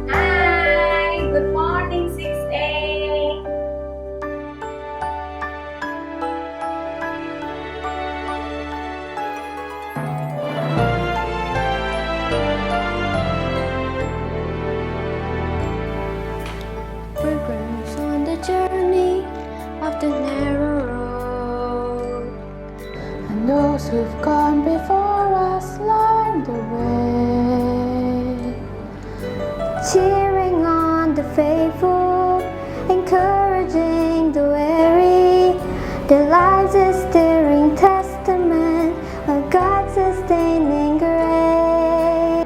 Hi, good morning 6A. Progress on the journey of the narrow road, and those who've gone before us learn the way, cheering on the faithful, encouraging the weary. Their lives a stirring testament of God's sustaining grace.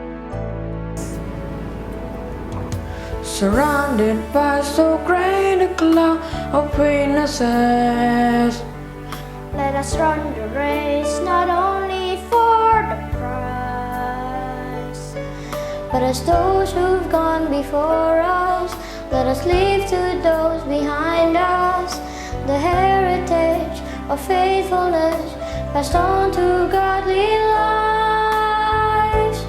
Surrounded by so great a cloud of witnesses, Let us run the race not only for the prize, but as those who've gone before us. Let us leave to those behind us the heritage of faithfulness passed on to godly lives.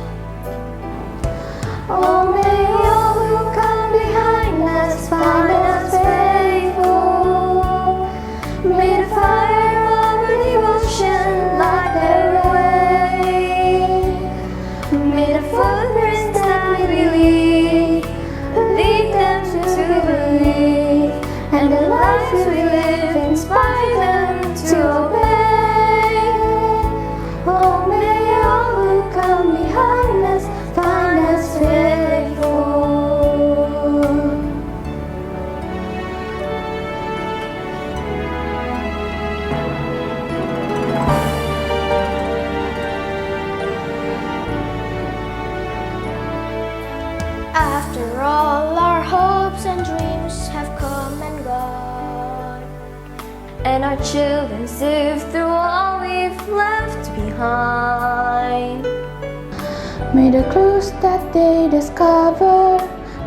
Oh, may all who come behind us find us faithful. May the fire of our devotion light their way. May the footprints that we believe lead them to believe, and the lives we live inspire them to obey. Oh, may all who come behind us find us faithful. After all, our hopes and dreams have come and gone, and our children sift through all we've left behind. May the clues that they discover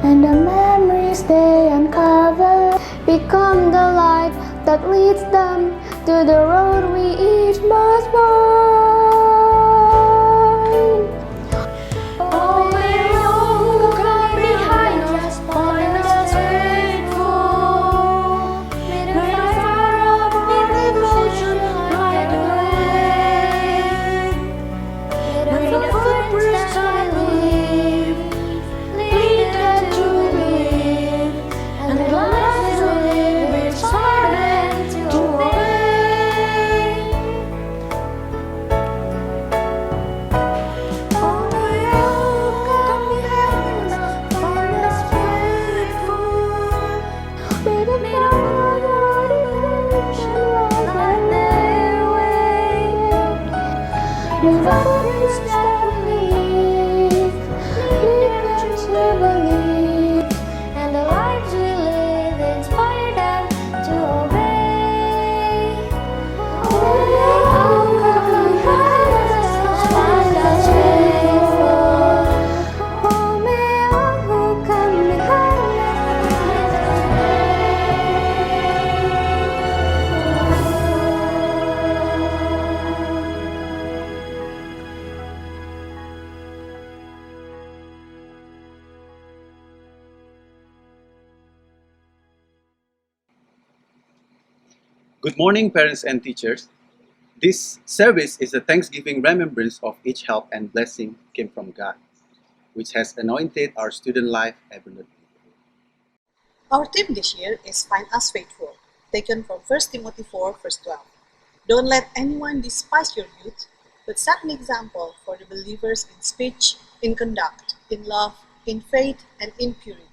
and the memories they uncover become the light that leads them to the road we each must find. Oh, may all who come behind us find us faithful. May the fire of our devotion light the way. May the footprints that we leave lead them to believe, and the lives we live inspire them to obey. Oh, may all who come behind us find us faithful. May the fire of our devotion light their way. May the footprints that we leave lead them to believe, and the lives we live inspire them to obey. Oh, may all who come behind us Good morning, parents and teachers. This service is a thanksgiving remembrance of each help and blessing came from God, which has anointed our student life abundantly. Our theme this year is Find Us Faithful, taken from 1 Timothy 4, verse 12. Don't let anyone despise your youth, but set an example for the believers in speech, in conduct, in love, in faith, and in purity.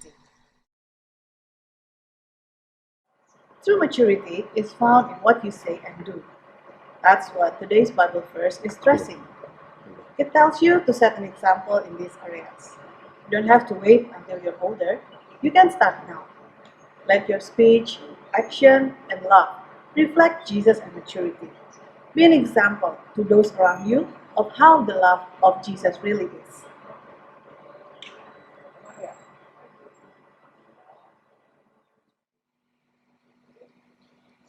True maturity is found in what you say and do. That's what today's Bible verse is stressing. It tells you to set an example in these areas. You don't have to wait until you're older. You can start now. Let your speech, action, and love reflect Jesus and maturity. Be an example to those around you of how the love of Jesus really is.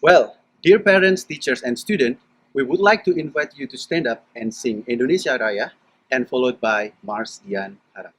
Well, dear parents, teachers, and students, we would like to invite you to stand up and sing Indonesia Raya, and followed by Mars Dian Harapan.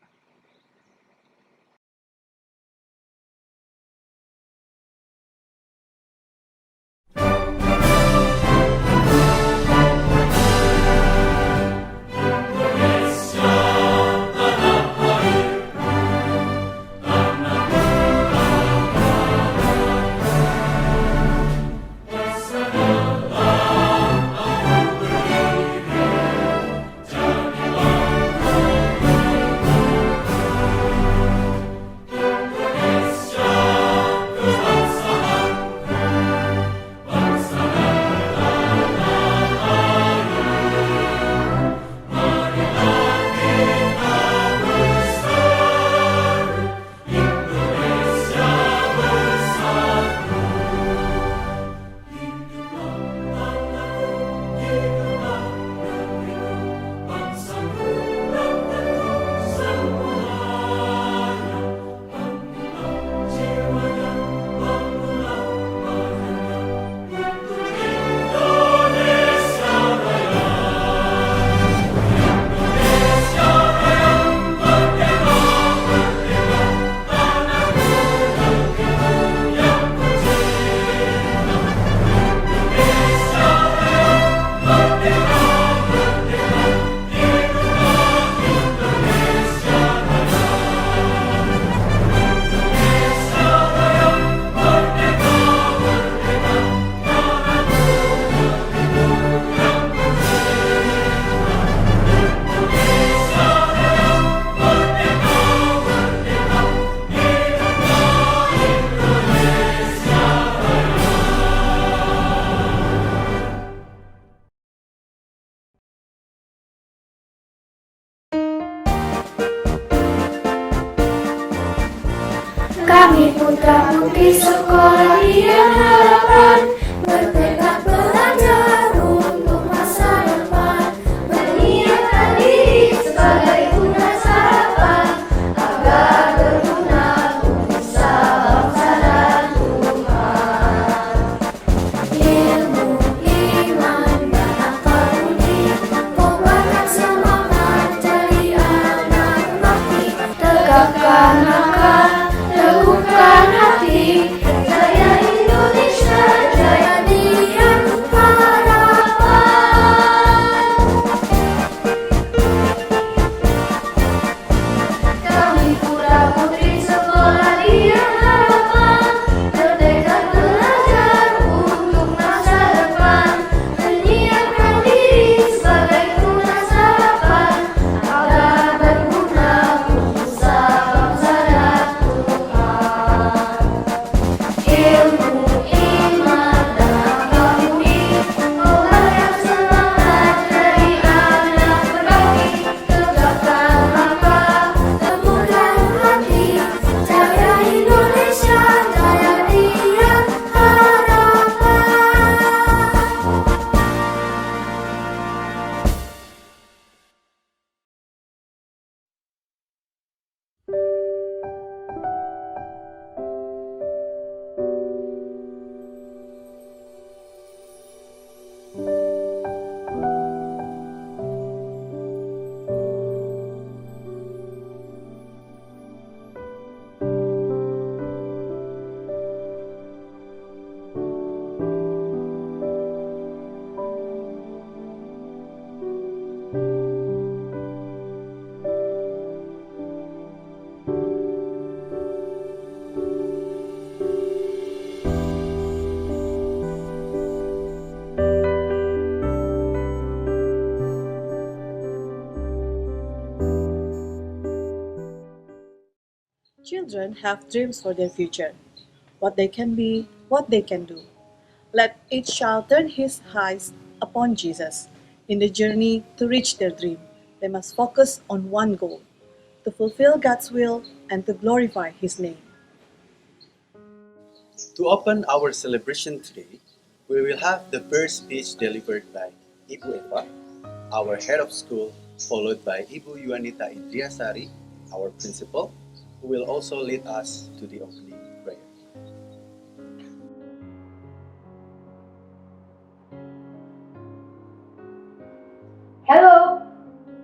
Kami putra-putri sekolah yang harapan, bertekad belajar untuk masa depan, menyiapkan diri sebagai tunas harapan, agar berguna untuk bangsa dan umat. Ilmu, iman, dan akal budi, kobarkan semangat jadi anak bakti, tegakkan langkah, teguhkan hati, jaya Indonesia, jaya dia. Children have dreams for their future, what they can be, what they can do. Let each child turn his eyes upon Jesus. In the journey to reach their dream, they must focus on one goal: to fulfill God's will and to glorify His name. To open our celebration today, we will have the first speech delivered by Ibu Eva, our head of school, followed by Ibu Yuanita Indriasari, our principal, who will also lead us to the opening prayer. Hello,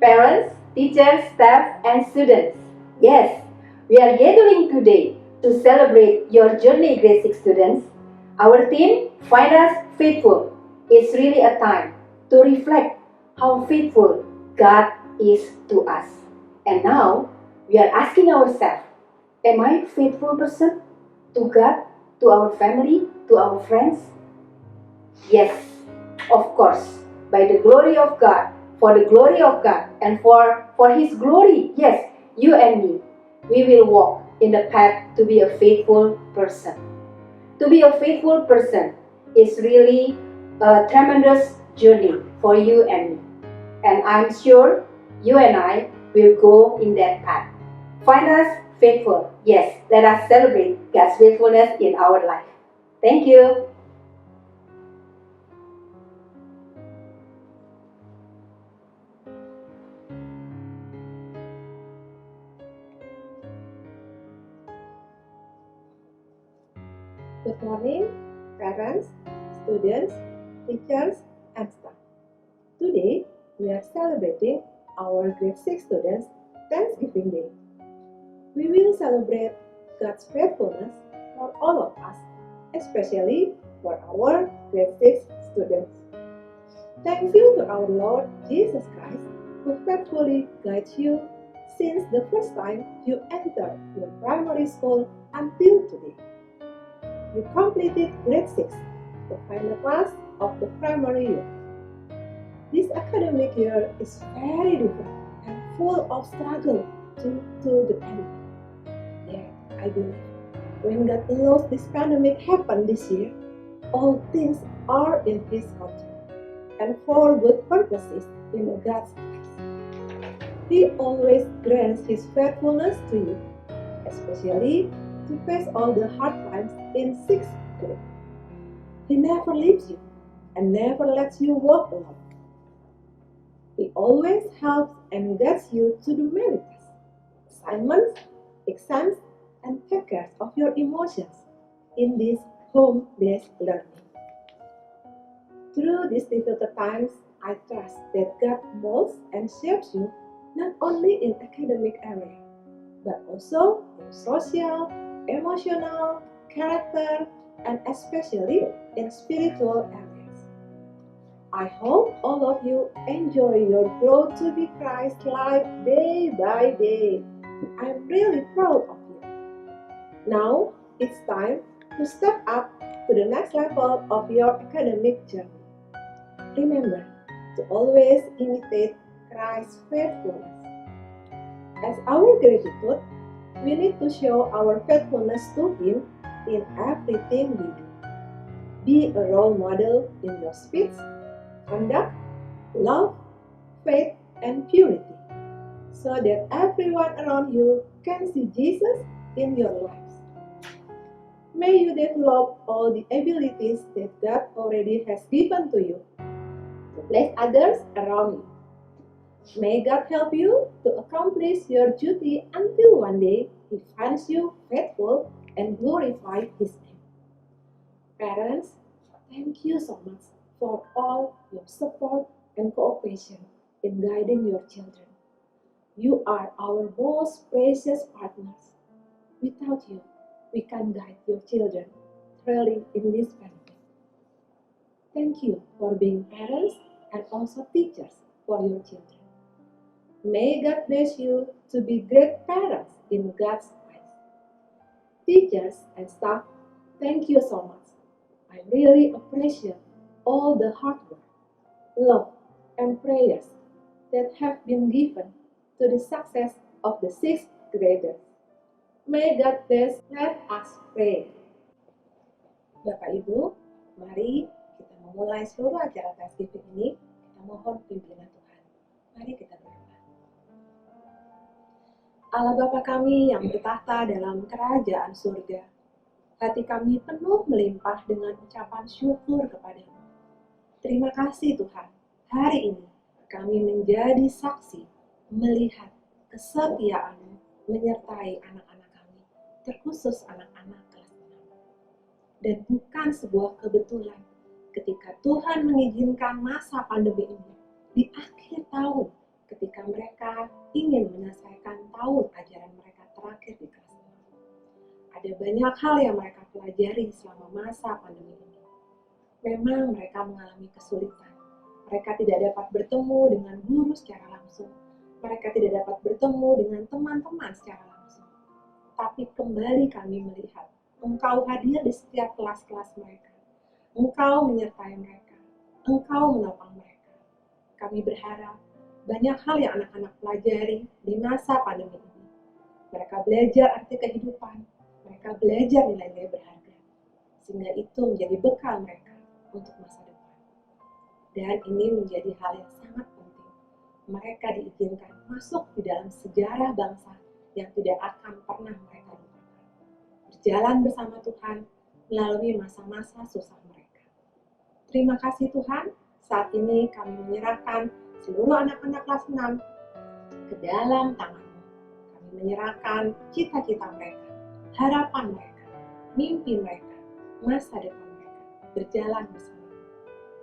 parents, teachers, staff, and students. Yes, we are gathering today to celebrate your journey, grade 6 students. Our theme, Find Us Faithful, is really a time to reflect how faithful God is to us. And now, we are asking ourselves, am I a faithful person to God, to our family, to our friends? Yes, of course, by the glory of God, for the glory of God, and for His glory, yes, you and me, we will walk in the path to be a faithful person. To be a faithful person is really a tremendous journey for you and me. And I'm sure you and I will go in that path. Find us faithful. Yes, let us celebrate God's faithfulness in our life. Thank you. Good morning, parents, students, teachers, and staff. Today, we are celebrating our grade 6 students' Thanksgiving Day. We will celebrate God's faithfulness for all of us, especially for our grade 6 students. Thank you to our Lord Jesus Christ, who faithfully guides you since the first time you entered your primary school until today. You completed grade 6, the final class of the primary year. This academic year is very different and full of struggle to the end. Yet, I believe, when God allows this pandemic happen this year, all things are in His control and for good purposes in God's eyes. He always grants His faithfulness to you, especially to face all the hard times in 6th grade. He never leaves you and never lets you walk alone. He always helps and guides you to do many tests, assignments, exams, and take care of your emotions in this home-based learning. Through these difficult times, I trust that God molds and shapes you not only in academic area, but also in social, emotional, character, and especially in spiritual areas. I hope all of you enjoy your growth to be Christ-like day by day. I'm really proud of you. Now, it's time to step up to the next level of your academic journey. Remember to always imitate Christ's faithfulness. As our gratitude, we need to show our faithfulness to Him in everything we do. Be a role model in your speech, conduct, love, faith, and purity, so that everyone around you can see Jesus in your lives. May you develop all the abilities that God already has given to you to bless others around you. May God help you to accomplish your duty until one day He finds you faithful and glorify His name. Parents, thank you so much for all your support and cooperation in guiding your children. You are our most precious partners. Without you, we can't guide your children thoroughly in this pandemic. Thank you for being parents and also teachers for your children. May God bless you to be great parents in God's eyes. Teachers and staff, thank you so much. I really appreciate all the hard work, love, and prayers that have been given to the success of the 6th graders. May God bless. Let us pray. Bapak Ibu, mari kita memulai seluruh acara Thanksgiving ini. Kita mohon pimpinan Tuhan. Mari kita berdoa. Allah Bapa kami yang bertahta dalam kerajaan surga, hati kami penuh melimpah dengan ucapan syukur kepadamu. Terima kasih Tuhan, hari ini kami menjadi saksi melihat kesetiaan-Mu menyertai anak-anak kami, terkhusus anak-anak kelas 6. Dan bukan sebuah kebetulan ketika Tuhan mengizinkan masa pandemi ini di akhir tahun, ketika mereka ingin menyelesaikan tahun ajaran mereka terakhir di kelas 6. Ada banyak hal yang mereka pelajari selama masa pandemi ini. Memang mereka mengalami kesulitan. Mereka tidak dapat bertemu dengan guru secara langsung. Mereka tidak dapat bertemu dengan teman-teman secara langsung. Tapi kembali kami melihat, Engkau hadir di setiap kelas-kelas mereka. Engkau menyertai mereka. Engkau menopang mereka. Kami berharap banyak hal yang anak-anak pelajari di masa pandemi ini. Mereka belajar arti kehidupan. Mereka belajar nilai-nilai berharga. Sehingga itu menjadi bekal mereka untuk masa depan. Dan ini menjadi hal yang sangat penting. Mereka diizinkan masuk di dalam sejarah bangsa yang tidak akan pernah mereka lupakan. Berjalan bersama Tuhan melalui masa-masa susah mereka. Terima kasih Tuhan, saat ini kami menyerahkan seluruh anak-anak kelas 6 ke dalam tangan-Mu. Kami menyerahkan cita-cita mereka, harapan mereka, mimpi mereka, masa depan mereka, berjalan bersama.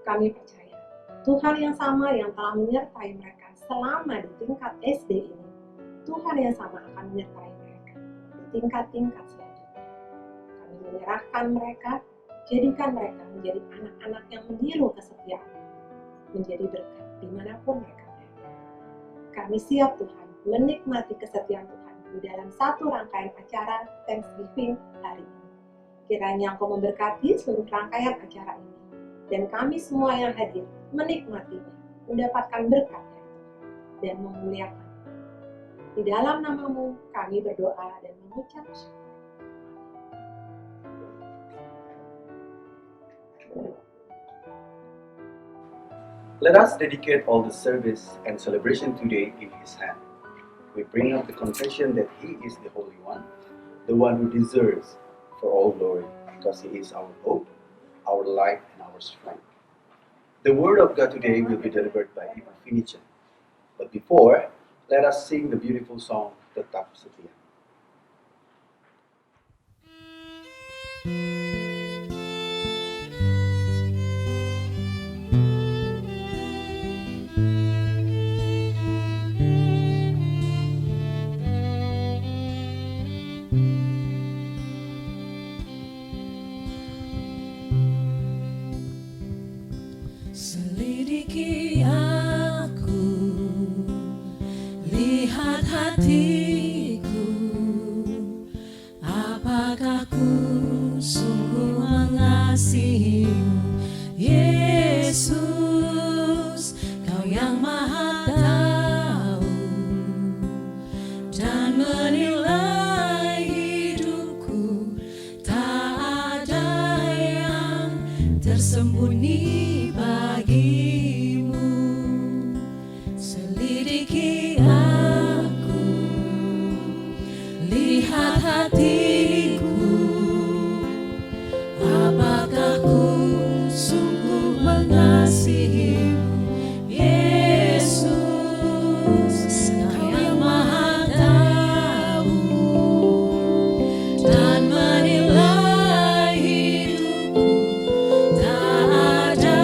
Kami percaya, Tuhan yang sama yang telah menyertai mereka selama di tingkat SD ini, Tuhan yang sama akan menyertai mereka di tingkat-tingkat selanjutnya. Kami menyerahkan mereka, jadikan mereka menjadi anak-anak yang meniru kesetiaan, menjadi berkat dimanapun mereka berada. Kami siap Tuhan menikmati kesetiaan Tuhan di dalam satu rangkaian acara Thanksgiving hari ini. Kiranya Engkau memberkati seluruh rangkaian acara ini, dan kami semua yang hadir menikmatinya, mendapatkan berkat dari Tuhan, dan memuliakan. Di dalam nama-Mu kami berdoa dan mengucap syukur. Let us dedicate all the service and celebration today in His hand. We bring up the confession that He is the Holy One, the one who deserves for all glory, because He is our hope, our light, and our strength. The word of God today will be delivered by Ibu Finicen. But before, let us sing the beautiful song, Tetap Setia. Selidiki aku, lihat hatiku, apakah ku sungguh mengasihimu, Yesus, Kau yang Maha Tahu dan menilai hidupku, tak ada yang tersembunyi bagimu. Selidiki aku, lihat hatiku, apakah ku sungguh mengasihimu, Yesus, Kau yang Maha Tahu dan menilai hidupku, tak ada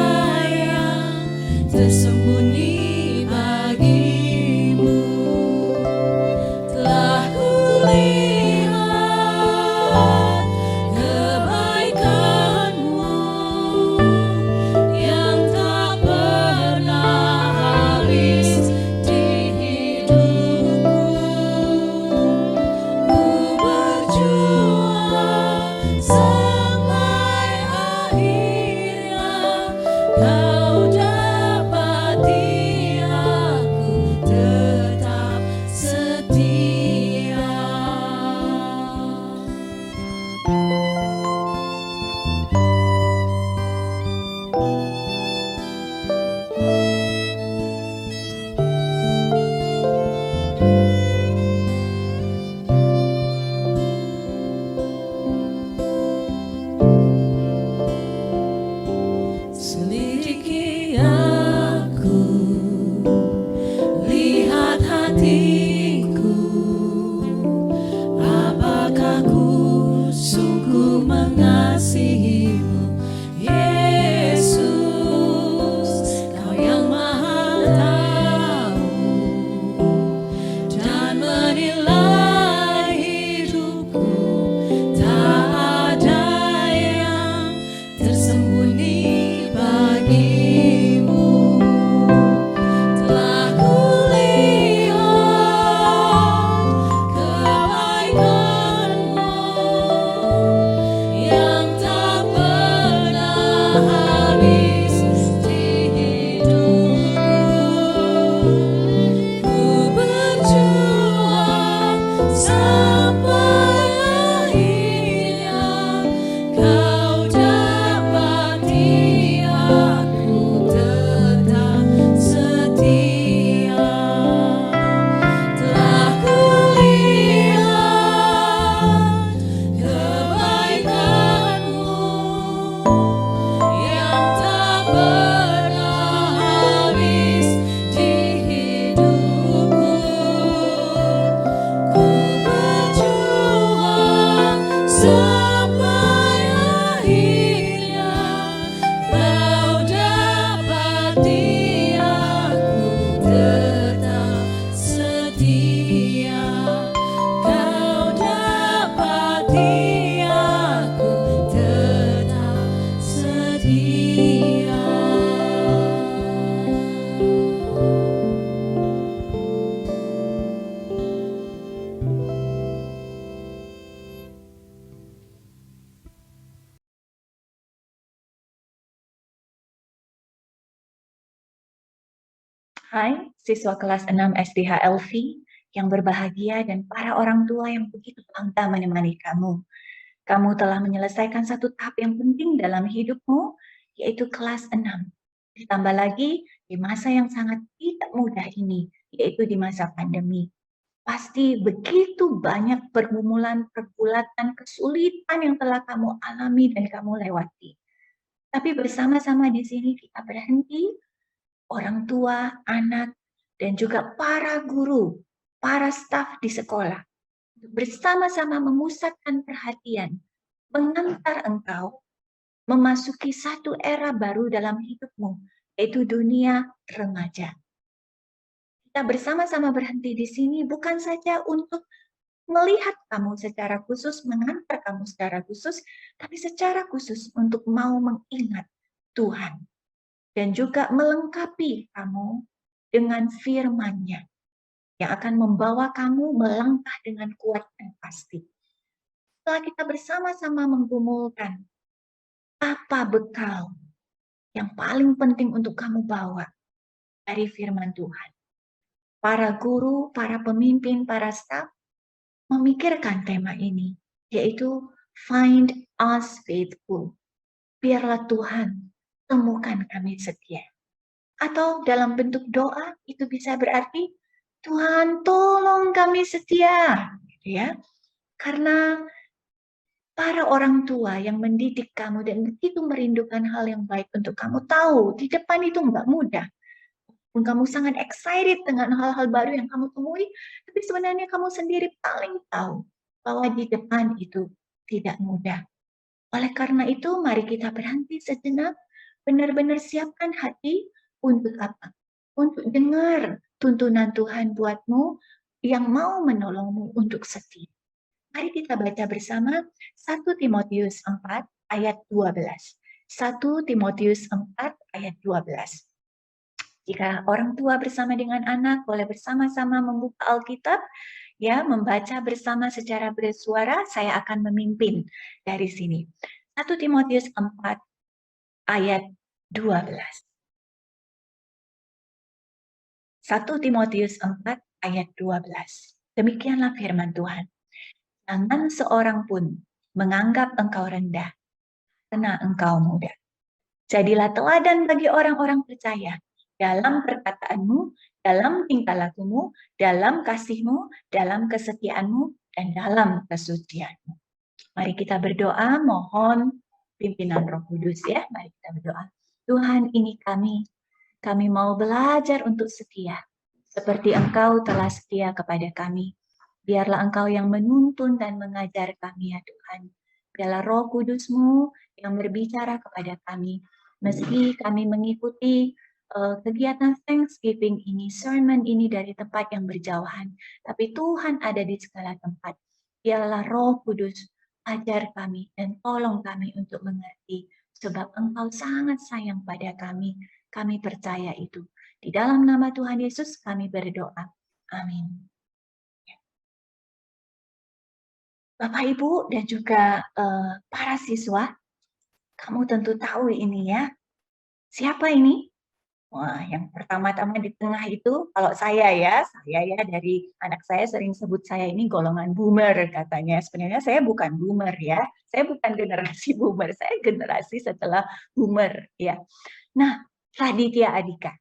yang tersembunyi bagimu. Telah kulihat kebaikan-Mu yang tak pernah habis di hatiku, apakah ku sungguh mengasihimu, Yesus, Kau yang Maha Tahu dan menilai hidupku. Tak ada yang tersembunyi bagimu. Telah kulihat kebaikanmu yang tak pernah habis di hidupku. Ku berjuang sampai akhirnya Kau dapati aku tetap setia. Telah kulihat kebaikanmu yang tak pernah habis di hidupku. Ku berjuang sampai akhirnya Kau dapati aku tetap setia. Kau dapati aku tetap setia. Hai, siswa kelas 6 SDH LV yang berbahagia dan para orang tua yang begitu bangga menemani kamu. Kamu telah menyelesaikan satu tahap yang penting dalam hidupmu, yaitu kelas 6. Ditambah lagi di masa yang sangat tidak mudah ini, yaitu di masa pandemi. Pasti begitu banyak pergumulan, pergulatan, kesulitan yang telah kamu alami dan kamu lewati. Tapi bersama-sama di sini kita berhenti, orang tua, anak, dan juga para guru, para staf di sekolah, bersama-sama memusatkan perhatian, mengantar engkau memasuki satu era baru dalam hidupmu, yaitu dunia remaja. Kita bersama-sama berhenti di sini bukan saja untuk melihat kamu secara khusus, mengantar kamu secara khusus, tapi secara khusus untuk mau mengingat Tuhan. Dan juga melengkapi kamu dengan firman-Nya yang akan membawa kamu melangkah dengan kuat dan pasti. Setelah kita bersama-sama menggumulkan apa bekal yang paling penting untuk kamu bawa dari firman Tuhan, para guru, para pemimpin, para staf memikirkan tema ini, yaitu Find Us Faithful. Biarlah Tuhan temukan kami setia. Atau dalam bentuk doa itu bisa berarti Tuhan tolong kami setia, gitu ya. Karena para orang tua yang mendidik kamu dan begitu merindukan hal yang baik untuk kamu tahu di depan itu nggak mudah. Kamu sangat excited dengan hal-hal baru yang kamu temui, tapi sebenarnya kamu sendiri paling tahu bahwa di depan itu tidak mudah. Oleh karena itu, mari kita berhenti sejenak, benar-benar siapkan hati untuk apa? Untuk dengar tuntunan Tuhan buatmu yang mau menolongmu untuk setia. Mari kita baca bersama 1 Timotius 4 ayat 12. 1 Timotius 4 ayat 12. Jika orang tua bersama dengan anak, boleh bersama-sama membuka Alkitab, ya, membaca bersama secara bersuara. Saya akan memimpin dari sini. 1 Timotius 4 ayat 12. 1 Timotius 4 ayat 12. Demikianlah firman Tuhan. Jangan seorang pun menganggap engkau rendah karena engkau muda. Jadilah teladan bagi orang-orang percaya dalam perkataanmu, dalam tingkah lakumu, dalam kasihmu, dalam kesetiaanmu, dan dalam kesucianmu. Mari kita berdoa, mohon pimpinan Roh Kudus, ya. Mari kita berdoa. Tuhan, ini kami mau belajar untuk setia. seperti Engkau telah setia kepada kami. Biarlah Engkau yang menuntun dan mengajar kami, ya Tuhan. Biarlah Roh Kudus-Mu yang berbicara kepada kami. Meski kami mengikuti kegiatan Thanksgiving ini, sermon ini dari tempat yang berjauhan, tapi Tuhan ada di segala tempat. Biarlah Roh Kudus ajar kami dan tolong kami untuk mengerti, sebab Engkau sangat sayang pada kami. Kami percaya itu. Di dalam nama Tuhan Yesus kami berdoa. Amin. Bapak, Ibu, dan juga para siswa, kamu tentu tahu ini ya. Siapa ini? Wah, yang pertama-tama di tengah itu, kalau saya ya dari anak saya sering sebut saya ini golongan boomer katanya. Sebenarnya saya bukan boomer ya. Saya bukan generasi boomer, saya generasi setelah boomer ya. Nah, Raditya Adhika.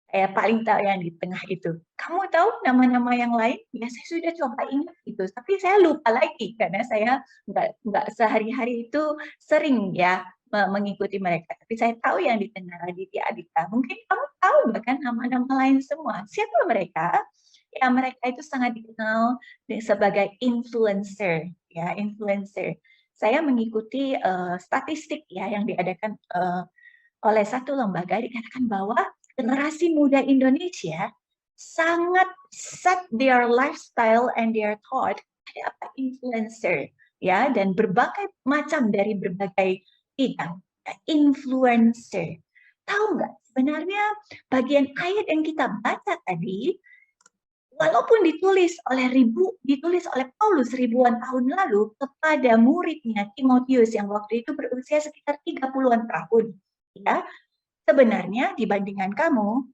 Saya paling tahu yang di tengah itu. Kamu tahu nama-nama yang lain? Ya, saya sudah coba ingat itu, tapi saya lupa lagi karena saya nggak sehari-hari itu sering ya mengikuti mereka. Tapi saya tahu yang di tengah Raditya Adhika. Mungkin kamu tahu bahkan nama-nama lain semua. Siapa mereka? Ya, mereka itu sangat dikenal sebagai influencer. Ya, influencer. Saya mengikuti statistik ya yang diadakan oleh satu lembaga, dikatakan bahwa generasi muda Indonesia sangat set their lifestyle and their thought pada apa influencer ya, dan berbagai macam dari berbagai bidang influencer. Tahu nggak sebenarnya bagian ayat yang kita baca tadi, walaupun ditulis oleh Paulus ribuan tahun lalu kepada muridnya Timotius yang waktu itu berusia sekitar 30-an tahun, ya, sebenarnya dibandingkan kamu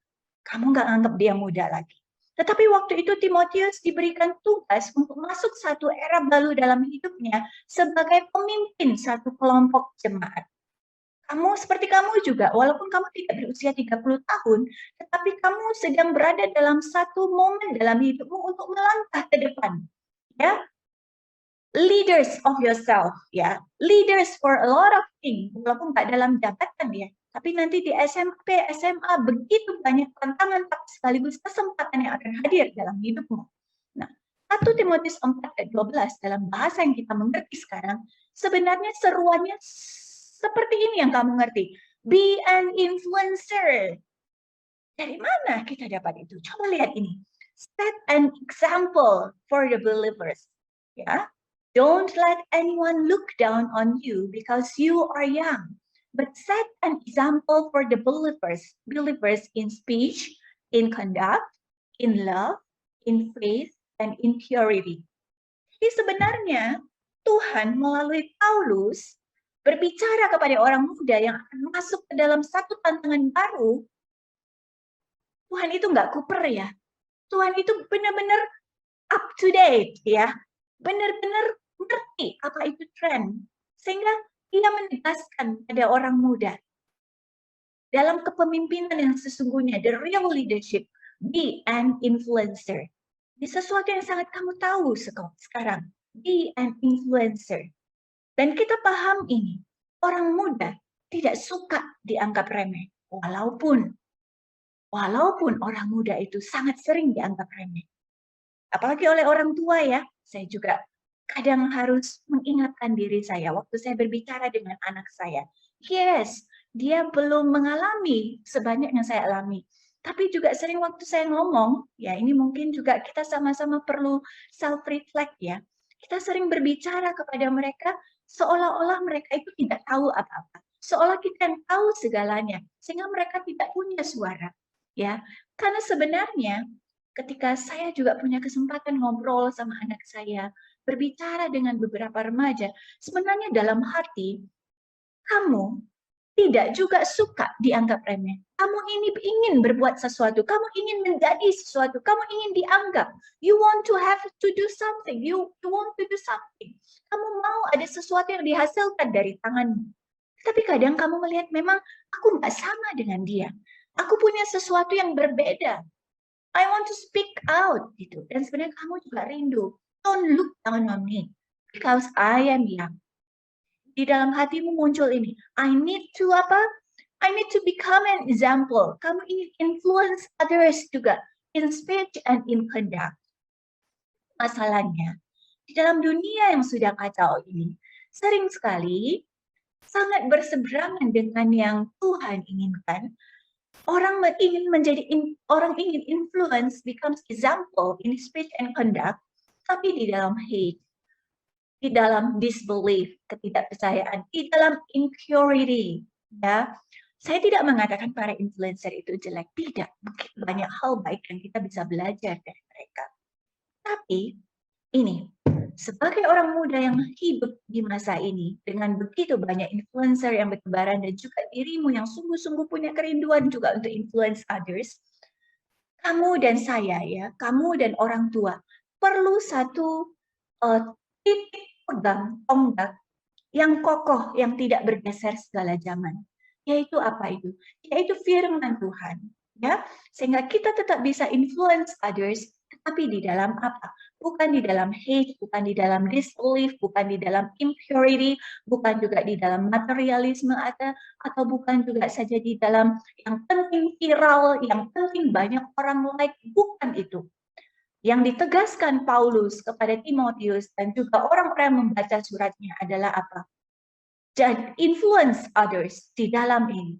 nggak anggap dia muda lagi. Tetapi waktu itu Timotius diberikan tugas untuk masuk satu era baru dalam hidupnya sebagai pemimpin satu kelompok jemaat. Seperti kamu juga, walaupun kamu tidak berusia 30 tahun, tetapi kamu sedang berada dalam satu momen dalam hidupmu untuk melangkah ke depan. Ya, leaders of yourself, ya, leaders for a lot of things, walaupun nggak dalam jabatan ya, tapi nanti di SMP, SMA begitu banyak tantangan sekaligus kesempatan yang akan hadir dalam hidupmu. Nah, 1 Timotius 4:12 dalam bahasa yang kita mengerti sekarang, sebenarnya seruannya seperti ini yang kamu ngerti. Be an influencer. Dari mana kita dapat itu? Coba lihat ini. Set an example for the believers. Ya, don't let anyone look down on you because you are young. But set an example for the believers in speech, in conduct, in love, in faith, and in purity. Jadi sebenarnya Tuhan melalui Paulus berbicara kepada orang muda yang akan masuk ke dalam satu tantangan baru. Tuhan itu nggak kuper ya. Tuhan itu benar-benar up to date ya. Benar-benar ngerti apa itu tren. Sehingga dia menegaskan pada orang muda dalam kepemimpinan yang sesungguhnya, the real leadership, be an influencer. Ini sesuatu yang sangat kamu tahu sekarang, be an influencer. Dan kita paham ini, orang muda tidak suka dianggap remeh, walaupun orang muda itu sangat sering dianggap remeh. Apalagi oleh orang tua ya, saya juga kadang harus mengingatkan diri saya waktu saya berbicara dengan anak saya. Yes, dia belum mengalami sebanyak yang saya alami. Tapi juga sering waktu saya ngomong, ya ini mungkin juga kita sama-sama perlu self-reflect ya. Kita sering berbicara kepada mereka seolah-olah mereka itu tidak tahu apa-apa. Seolah kita yang tahu segalanya, sehingga mereka tidak punya suara. Ya, karena sebenarnya ketika saya juga punya kesempatan ngobrol sama anak saya, berbicara dengan beberapa remaja, sebenarnya dalam hati, kamu tidak juga suka dianggap remeh. Kamu ini ingin berbuat sesuatu, kamu ingin menjadi sesuatu, kamu ingin dianggap. You want to have to do something, you want to do something. Kamu mau ada sesuatu yang dihasilkan dari tanganmu. Tapi kadang kamu melihat memang aku nggak sama dengan dia. Aku punya sesuatu yang berbeda. I want to speak out gitu. Dan sebenarnya kamu juga rindu. Don't look down on me because I am young. Di dalam hatimu muncul ini. I need to become an example. Kamu ingin influence others juga. in speech and in conduct. Masalahnya, di dalam dunia yang sudah kacau ini, sering sekali sangat berseberangan dengan yang Tuhan inginkan. Orang ingin influence becomes example in speech and conduct, tapi di dalam hate, di dalam disbelief, ketidakpercayaan, di dalam impurity, ya. Saya tidak mengatakan para influencer itu jelek, tidak. Mungkin banyak hal baik yang kita bisa belajar dari mereka. Tapi ini, sebagai orang muda yang hidup di masa ini dengan begitu banyak influencer yang bertebaran dan juga dirimu yang sungguh-sungguh punya kerinduan juga untuk influence others, kamu dan saya ya, kamu dan orang tua perlu satu titik pegang tonggak yang kokoh yang tidak bergeser segala zaman. Yaitu apa itu? Yaitu firman Tuhan, ya, sehingga kita tetap bisa influence others, tetapi di dalam apa? Bukan di dalam hate, bukan di dalam disbelief, bukan di dalam impurity, bukan juga di dalam materialisme atau bukan juga saja di dalam yang penting viral, yang penting banyak orang like, bukan itu. Yang ditegaskan Paulus kepada Timotius dan juga orang-orang yang membaca suratnya adalah apa? Dan influence others di dalam ini.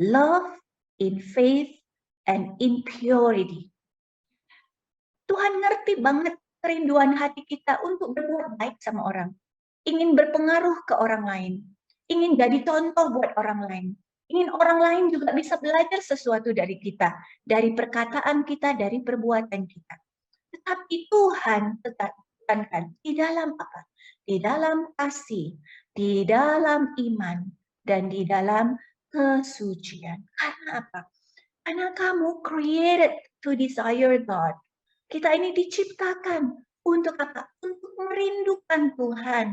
Love, in faith, and in purity. Tuhan ngerti banget kerinduan hati kita untuk berbuat baik sama orang. Ingin berpengaruh ke orang lain. Ingin jadi contoh buat orang lain. Ingin orang lain juga bisa belajar sesuatu dari kita. Dari perkataan kita, dari perbuatan kita. Tetapi Tuhan tetap tekankan di dalam apa? Di dalam kasih, di dalam iman, dan di dalam kesucian. Karena apa? Karena kamu created to desire God. Kita ini diciptakan untuk apa? Untuk merindukan Tuhan.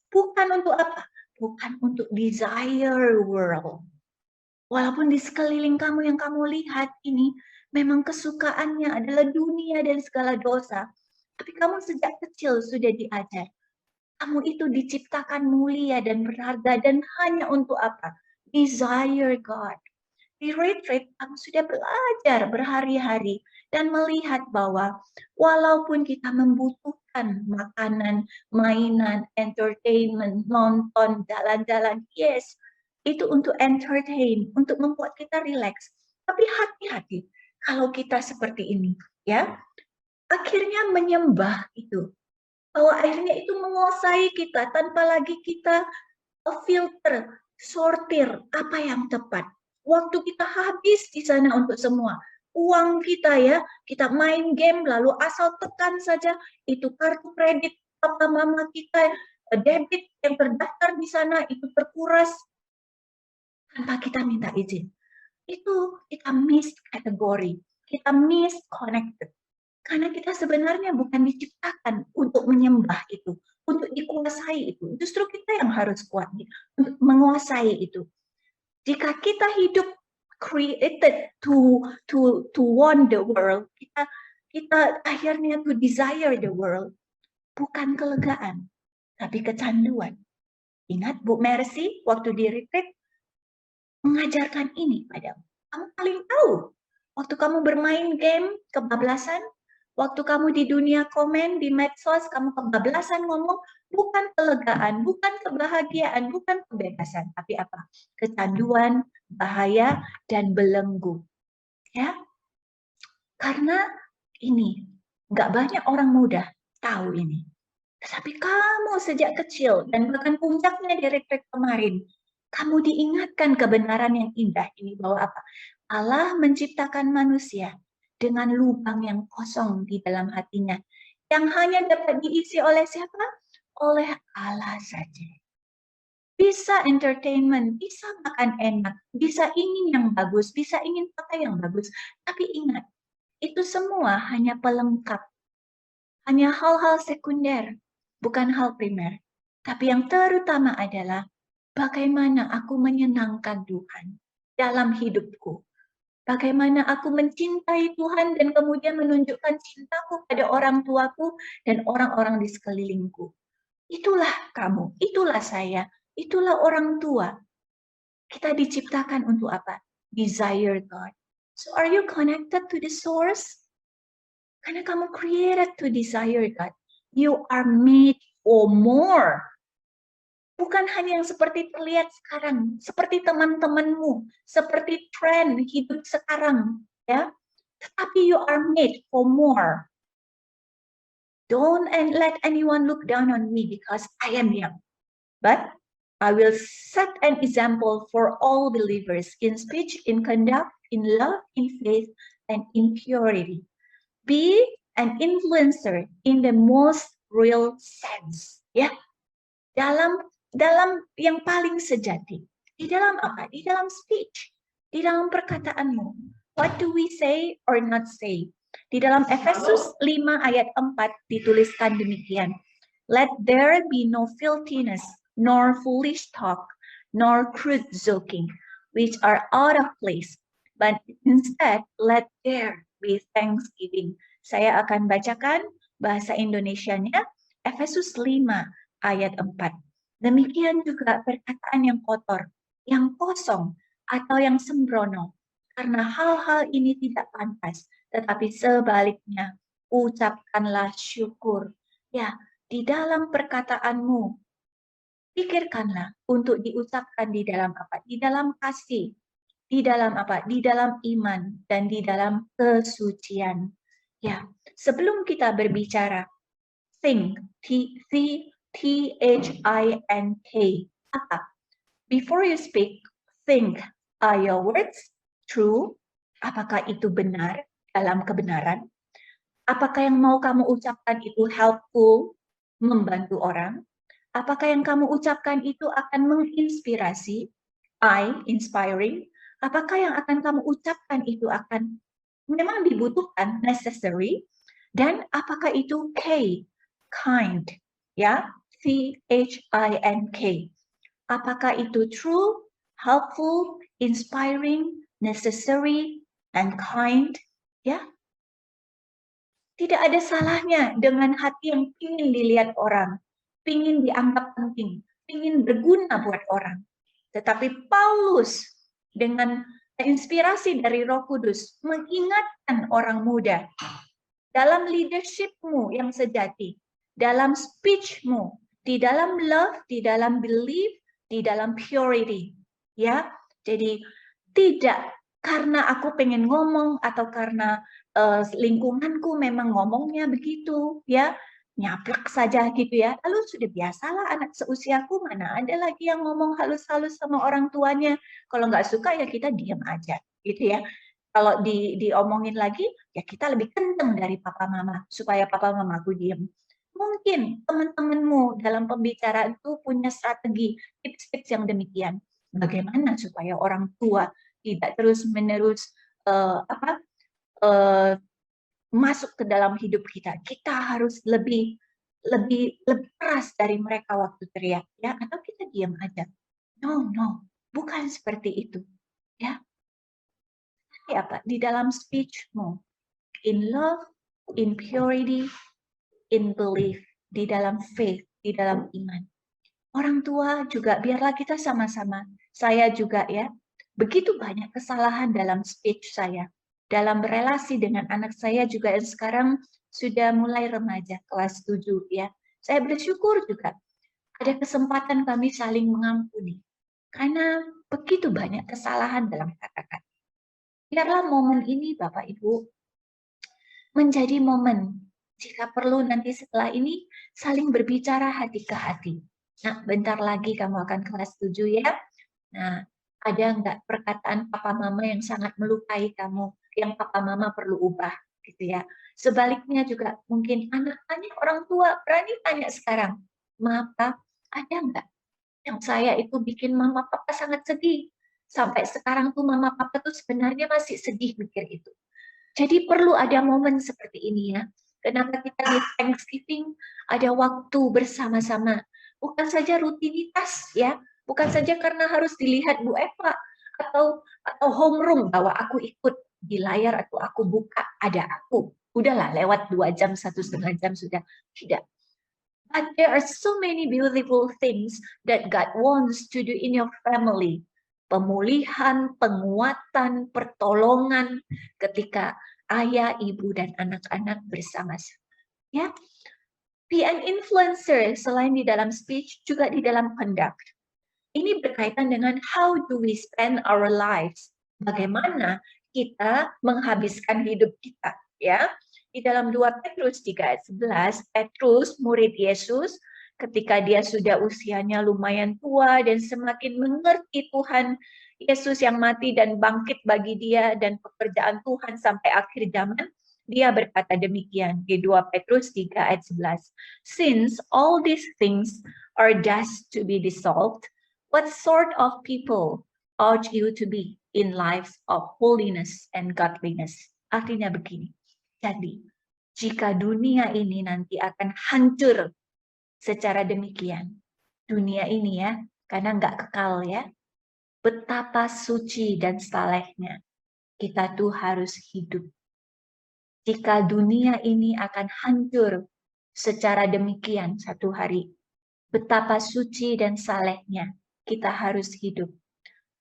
Bukan untuk apa? Bukan untuk desire world. Walaupun di sekeliling kamu yang kamu lihat ini, memang kesukaannya adalah dunia dan segala dosa. Tapi kamu sejak kecil sudah diajar. Kamu itu diciptakan mulia dan berharga dan hanya untuk apa? Desire God. Di retreat, kamu sudah belajar berhari-hari dan melihat bahwa walaupun kita membutuhkan makanan, mainan, entertainment, nonton, jalan-jalan, yes, itu untuk entertain, untuk membuat kita relax. Tapi hati-hati kalau kita seperti ini, ya, akhirnya menyembah itu. Bahwa akhirnya itu menguasai kita tanpa lagi kita filter, sortir apa yang tepat. Waktu kita habis di sana untuk semua. Uang kita ya, kita main game lalu asal tekan saja itu kartu kredit papa mama kita, debit yang terdaftar di sana itu terkuras tanpa kita minta izin. Itu kita miss kategori, kita miss connected. Karena kita sebenarnya bukan diciptakan untuk menyembah itu, untuk dikuasai itu. Justru kita yang harus kuat untuk menguasai itu. Jika kita hidup created to want the world, kita akhirnya to desire the world, bukan kelegaan, tapi kecanduan. Ingat Bu Mercy waktu di retreat mengajarkan ini padamu. Kamu paling tahu waktu kamu bermain game kebablasan. Waktu kamu di dunia komen, di medsos, kamu kebablasan ngomong, bukan kelegaan, bukan kebahagiaan, bukan kebebasan, tapi apa? Kecanduan, bahaya, dan belenggu. Ya, karena ini, nggak banyak orang muda tahu ini. Tetapi kamu sejak kecil, dan bahkan puncaknya di retreat kemarin, kamu diingatkan kebenaran yang indah ini, bahwa apa? Allah menciptakan manusia dengan lubang yang kosong di dalam hatinya, yang hanya dapat diisi oleh siapa? Oleh Allah saja. Bisa entertainment, bisa makan enak, bisa ingin yang bagus, bisa ingin pakai yang bagus. Tapi ingat, itu semua hanya pelengkap. Hanya hal-hal sekunder, bukan hal primer. Tapi yang terutama adalah bagaimana aku menyenangkan Tuhan dalam hidupku. Bagaimana aku mencintai Tuhan dan kemudian menunjukkan cintaku pada orang tuaku dan orang-orang di sekelilingku. Itulah kamu, itulah saya, itulah orang tua. Kita diciptakan untuk apa? Desire God. So are you connected to the source? Karena kamu created to desire God. You are made for more. Bukan hanya yang seperti terlihat sekarang, seperti teman-temanmu, seperti tren hidup sekarang, ya. Tetapi you are made for more. Don't let anyone look down on me because I am young. But I will set an example for all believers in speech, in conduct, in love, in faith, and in purity. Be an influencer in the most real sense. Ya, dalam yang paling sejati. Di dalam apa? Di dalam speech. Di dalam perkataanmu. What do we say or not say? Di dalam Efesus 5 ayat 4 dituliskan demikian. Let there be no filthiness, nor foolish talk, nor crude joking, which are out of place. But instead, let there be thanksgiving. Saya akan bacakan bahasa Indonesianya, Efesus 5 ayat 4. Demikian juga perkataan yang kotor, yang kosong, atau yang sembrono. Karena hal-hal ini tidak pantas, tetapi sebaliknya, ucapkanlah syukur. Ya, di dalam perkataanmu, pikirkanlah untuk diucapkan di dalam apa? Di dalam kasih. Di dalam apa? Di dalam iman dan di dalam kesucian. Ya, sebelum kita berbicara, think, T-H-I-N-K. Apa? Before you speak, think. Are your words true? Apakah itu benar dalam kebenaran? Apakah yang mau kamu ucapkan itu helpful, membantu orang? Apakah yang kamu ucapkan itu akan menginspirasi? Inspiring. Apakah yang akan kamu ucapkan itu akan memang dibutuhkan, necessary? Dan apakah itu kind? Ya, C-H-I-N-K. Apakah itu true, helpful, inspiring, necessary, and kind? Ya, tidak ada salahnya dengan hati yang ingin dilihat orang, ingin dianggap penting, ingin berguna buat orang. Tetapi Paulus dengan inspirasi dari Roh Kudus mengingatkan orang muda dalam leadershipmu yang sejati, dalam speechmu, di dalam love, di dalam belief, di dalam purity. Ya, jadi tidak karena aku pengen ngomong atau karena lingkunganku memang ngomongnya begitu, ya, nyaplak saja gitu ya. Lalu sudah biasalah anak seusiaku, mana ada lagi yang ngomong halus-halus sama orang tuanya. Kalau nggak suka ya kita diam aja, gitu ya. Kalau diomongin lagi, ya kita lebih kenceng dari papa mama supaya papa mamaku diam. Mungkin teman-temanmu dalam pembicaraan itu punya strategi, tips-tips yang demikian. Bagaimana supaya orang tua tidak terus-menerus masuk ke dalam hidup kita. Kita harus lebih keras dari mereka waktu teriak, ya, atau kita diam aja. No, bukan seperti itu, ya. Tapi apa? Di dalam speechmu, in love, in purity, in belief, di dalam faith, di dalam iman. Orang tua juga biarlah kita sama-sama. Saya juga ya, begitu banyak kesalahan dalam speech saya. Dalam relasi dengan anak saya juga yang sekarang sudah mulai remaja, kelas 7 ya. Saya bersyukur juga ada kesempatan kami saling mengampuni. Karena begitu banyak kesalahan dalam kata-kata. Biarlah momen ini Bapak Ibu menjadi momen jika perlu nanti setelah ini saling berbicara hati ke hati. Nah, bentar lagi kamu akan kelas 7 ya. Nah, ada nggak perkataan papa mama yang sangat melukai kamu, yang papa mama perlu ubah gitu ya. Sebaliknya juga mungkin anak tanya orang tua, berani tanya sekarang, maaf Pak, ada nggak yang saya itu bikin mama papa sangat sedih? Sampai sekarang tuh mama papa tuh sebenarnya masih sedih mikir itu. Jadi perlu ada momen seperti ini ya. Kenapa kita di Thanksgiving ada waktu bersama-sama. Bukan saja rutinitas ya, bukan saja karena harus dilihat Bu Eva atau homeroom bahwa aku ikut di layar atau aku buka ada aku. Udahlah lewat 2 jam, 1,5 jam sudah. Tidak. But there are so many beautiful things that God wants to do in your family. Pemulihan, penguatan, pertolongan ketika ayah, ibu, dan anak-anak bersama-sama. Ya, be an influencer selain di dalam speech juga di dalam conduct. Ini berkaitan dengan how do we spend our lives. Bagaimana kita menghabiskan hidup kita, ya. Di dalam 2 Petrus 3 ayat 11, Petrus, murid Yesus, ketika dia sudah usianya lumayan tua dan semakin mengerti Tuhan Yesus yang mati dan bangkit bagi dia dan pekerjaan Tuhan sampai akhir zaman, dia berkata demikian di 2 Petrus 3 ayat 11. Since all these things are dust to be dissolved, what sort of people ought you to be in lives of holiness and godliness? Artinya begini, jadi jika dunia ini nanti akan hancur secara demikian, dunia ini ya, karena nggak kekal ya, betapa suci dan salehnya kita tuh harus hidup. Jika dunia ini akan hancur secara demikian satu hari, betapa suci dan salehnya kita harus hidup.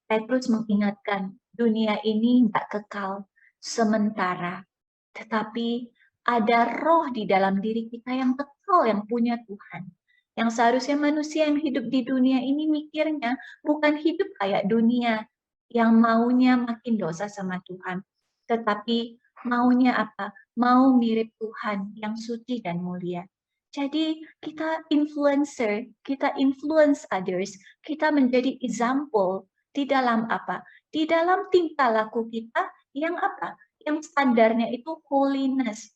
Petrus mengingatkan, dunia ini nggak kekal sementara, tetapi ada roh di dalam diri kita yang kekal, yang punya Tuhan. Yang seharusnya manusia yang hidup di dunia ini mikirnya bukan hidup kayak dunia yang maunya makin dosa sama Tuhan, tetapi maunya apa? Mau mirip Tuhan yang suci dan mulia. Jadi kita influencer, kita influence others, kita menjadi example di dalam apa? Di dalam tingkah laku kita yang apa? Yang standarnya itu holiness.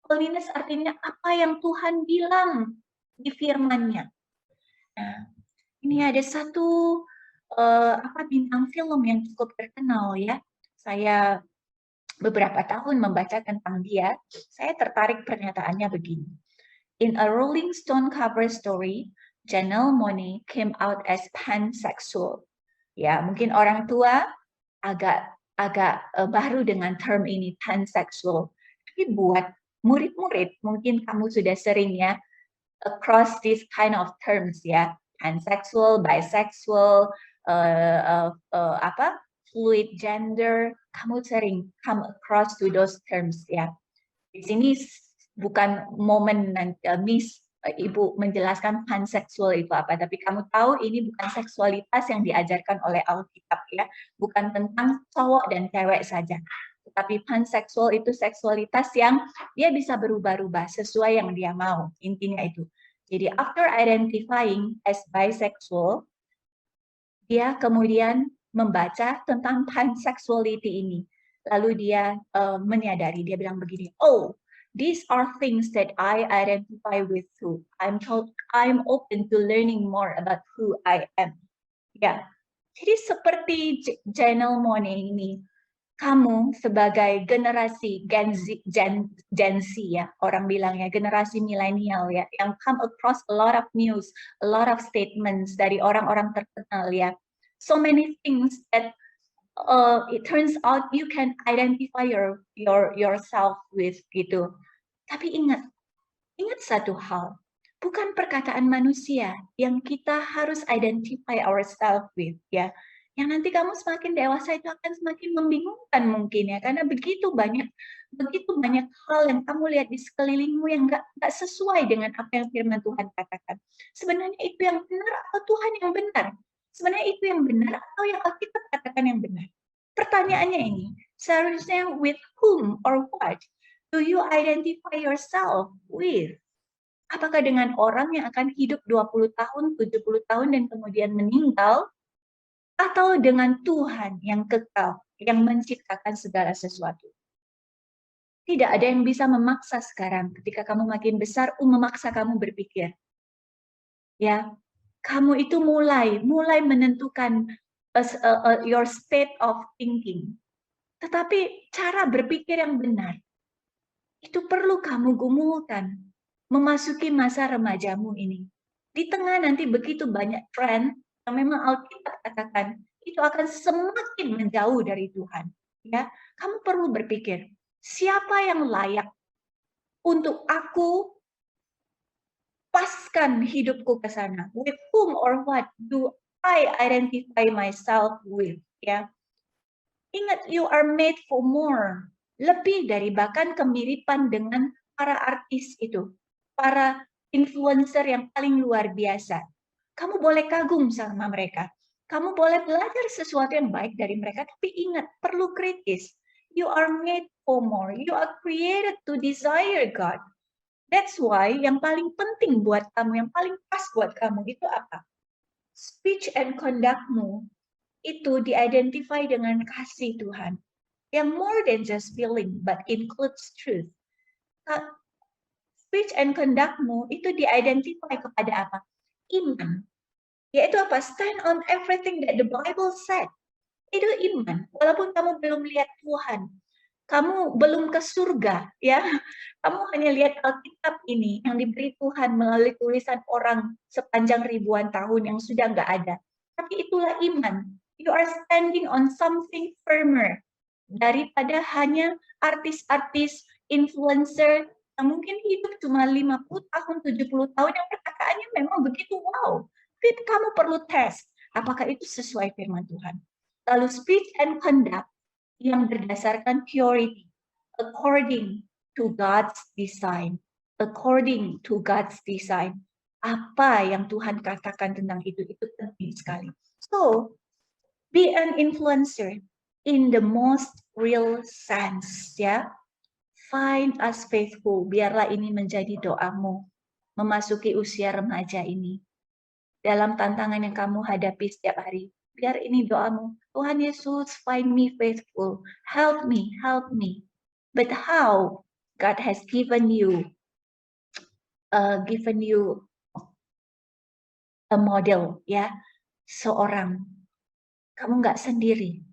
Holiness artinya apa yang Tuhan bilang di firman-Nya. Nah, ini ada satu bintang film yang cukup terkenal ya. Saya beberapa tahun membaca tentang dia, saya tertarik pernyataannya begini. In a Rolling Stone cover story, Janelle Monáe came out as pansexual. Ya, mungkin orang tua agak baru dengan term ini, pansexual. Tapi buat murid-murid, mungkin kamu sudah sering ya across these kind of terms ya, pansexual, bisexual, fluid gender, kamu sering come across to those terms ya. Di sini bukan momen Miss Ibu menjelaskan panseksual itu apa, tapi kamu tahu ini bukan seksualitas yang diajarkan oleh Alkitab ya, bukan tentang cowok dan cewek saja. Tetapi panseksual itu seksualitas yang dia bisa berubah-ubah sesuai yang dia mau, intinya itu. Jadi after identifying as bisexual, dia kemudian membaca tentang pansexuality ini. Lalu dia menyadari, dia bilang begini, oh, these are things that I identify with too. I'm open to learning more about who I am. Ya, jadi seperti Janelle Monáe ini, kamu sebagai generasi Gen Z ya, orang bilangnya generasi milenial ya, yang come across a lot of news, a lot of statements dari orang-orang terkenal ya, so many things that it turns out you can identify yourself with gitu. Tapi ingat satu hal, bukan perkataan manusia yang kita harus identify ourselves with ya. Yang nanti kamu semakin dewasa itu akan semakin membingungkan mungkin ya, karena begitu banyak hal yang kamu lihat di sekelilingmu yang nggak sesuai dengan apa yang firman Tuhan katakan. Sebenarnya itu yang benar atau Tuhan yang benar? Sebenarnya itu yang benar atau yang Alkitab katakan yang benar? Pertanyaannya ini, seharusnya with whom or what do you identify yourself with? Apakah dengan orang yang akan hidup 20 tahun, 70 tahun dan kemudian meninggal? Atau dengan Tuhan yang kekal, yang menciptakan segala sesuatu? Tidak ada yang bisa memaksa sekarang ketika kamu makin besar, memaksa kamu berpikir. Ya, kamu itu mulai menentukan your state of thinking. Tetapi cara berpikir yang benar, itu perlu kamu gumulkan memasuki masa remajamu ini. Di tengah nanti begitu banyak tren yang memang Alkitab katakan itu akan semakin menjauh dari Tuhan. Ya, kamu perlu berpikir, siapa yang layak untuk aku paskan hidupku ke sana? With whom or what do I identify myself with? Ya, ingat, you are made for more. lebih dari bahkan kemiripan dengan para artis itu, para influencer yang paling luar biasa. Kamu boleh kagum sama mereka. Kamu boleh belajar sesuatu yang baik dari mereka, tapi ingat, perlu kritis. You are made for more. You are created to desire God. That's why yang paling penting buat kamu, yang paling pas buat kamu itu apa? Speech and conduct-mu itu di-identify dengan kasih Tuhan. Yang more than just feeling, but includes truth. Speech and conduct-mu itu di-identify kepada apa? Iman. Yaitu apa? Stand on everything that the Bible said. Itu iman. Walaupun kamu belum lihat Tuhan, kamu belum ke surga, ya. Kamu hanya lihat Alkitab ini yang diberi Tuhan melalui tulisan orang sepanjang ribuan tahun yang sudah nggak ada. Tapi itulah iman. You are standing on something firmer daripada hanya artis-artis, influencer yang mungkin hidup cuma 50 tahun, 70 tahun yang perkataannya memang begitu wow. Tapi kamu perlu tes apakah itu sesuai firman Tuhan. Lalu speech and conduct yang berdasarkan purity, according to God's design. According to God's design. Apa yang Tuhan katakan tentang itu penting sekali. So, be an influencer in the most real sense, ya. Find us faithful. Biarlah ini menjadi doamu memasuki usia remaja ini. Dalam tantangan yang kamu hadapi setiap hari, biar ini doamu. Tuhan Yesus, find me faithful. Help me, help me. But how? God has given you a model, ya. Seorang. Kamu nggak sendiri.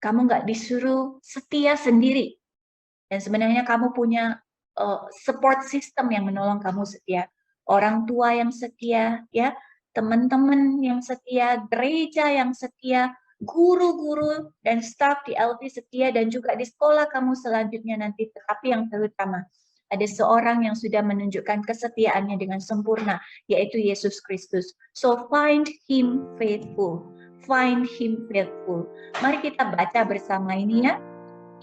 Kamu nggak disuruh setia sendiri. Dan sebenarnya kamu punya support system yang menolong kamu setia. Orang tua yang setia, ya, teman-teman yang setia, gereja yang setia, guru-guru dan staf di LV setia, dan juga di sekolah kamu selanjutnya nanti. Tetapi yang terutama, ada seorang yang sudah menunjukkan kesetiaannya dengan sempurna, yaitu Yesus Kristus. So find Him faithful. Find Him faithful. Mari kita baca bersama ini, ya.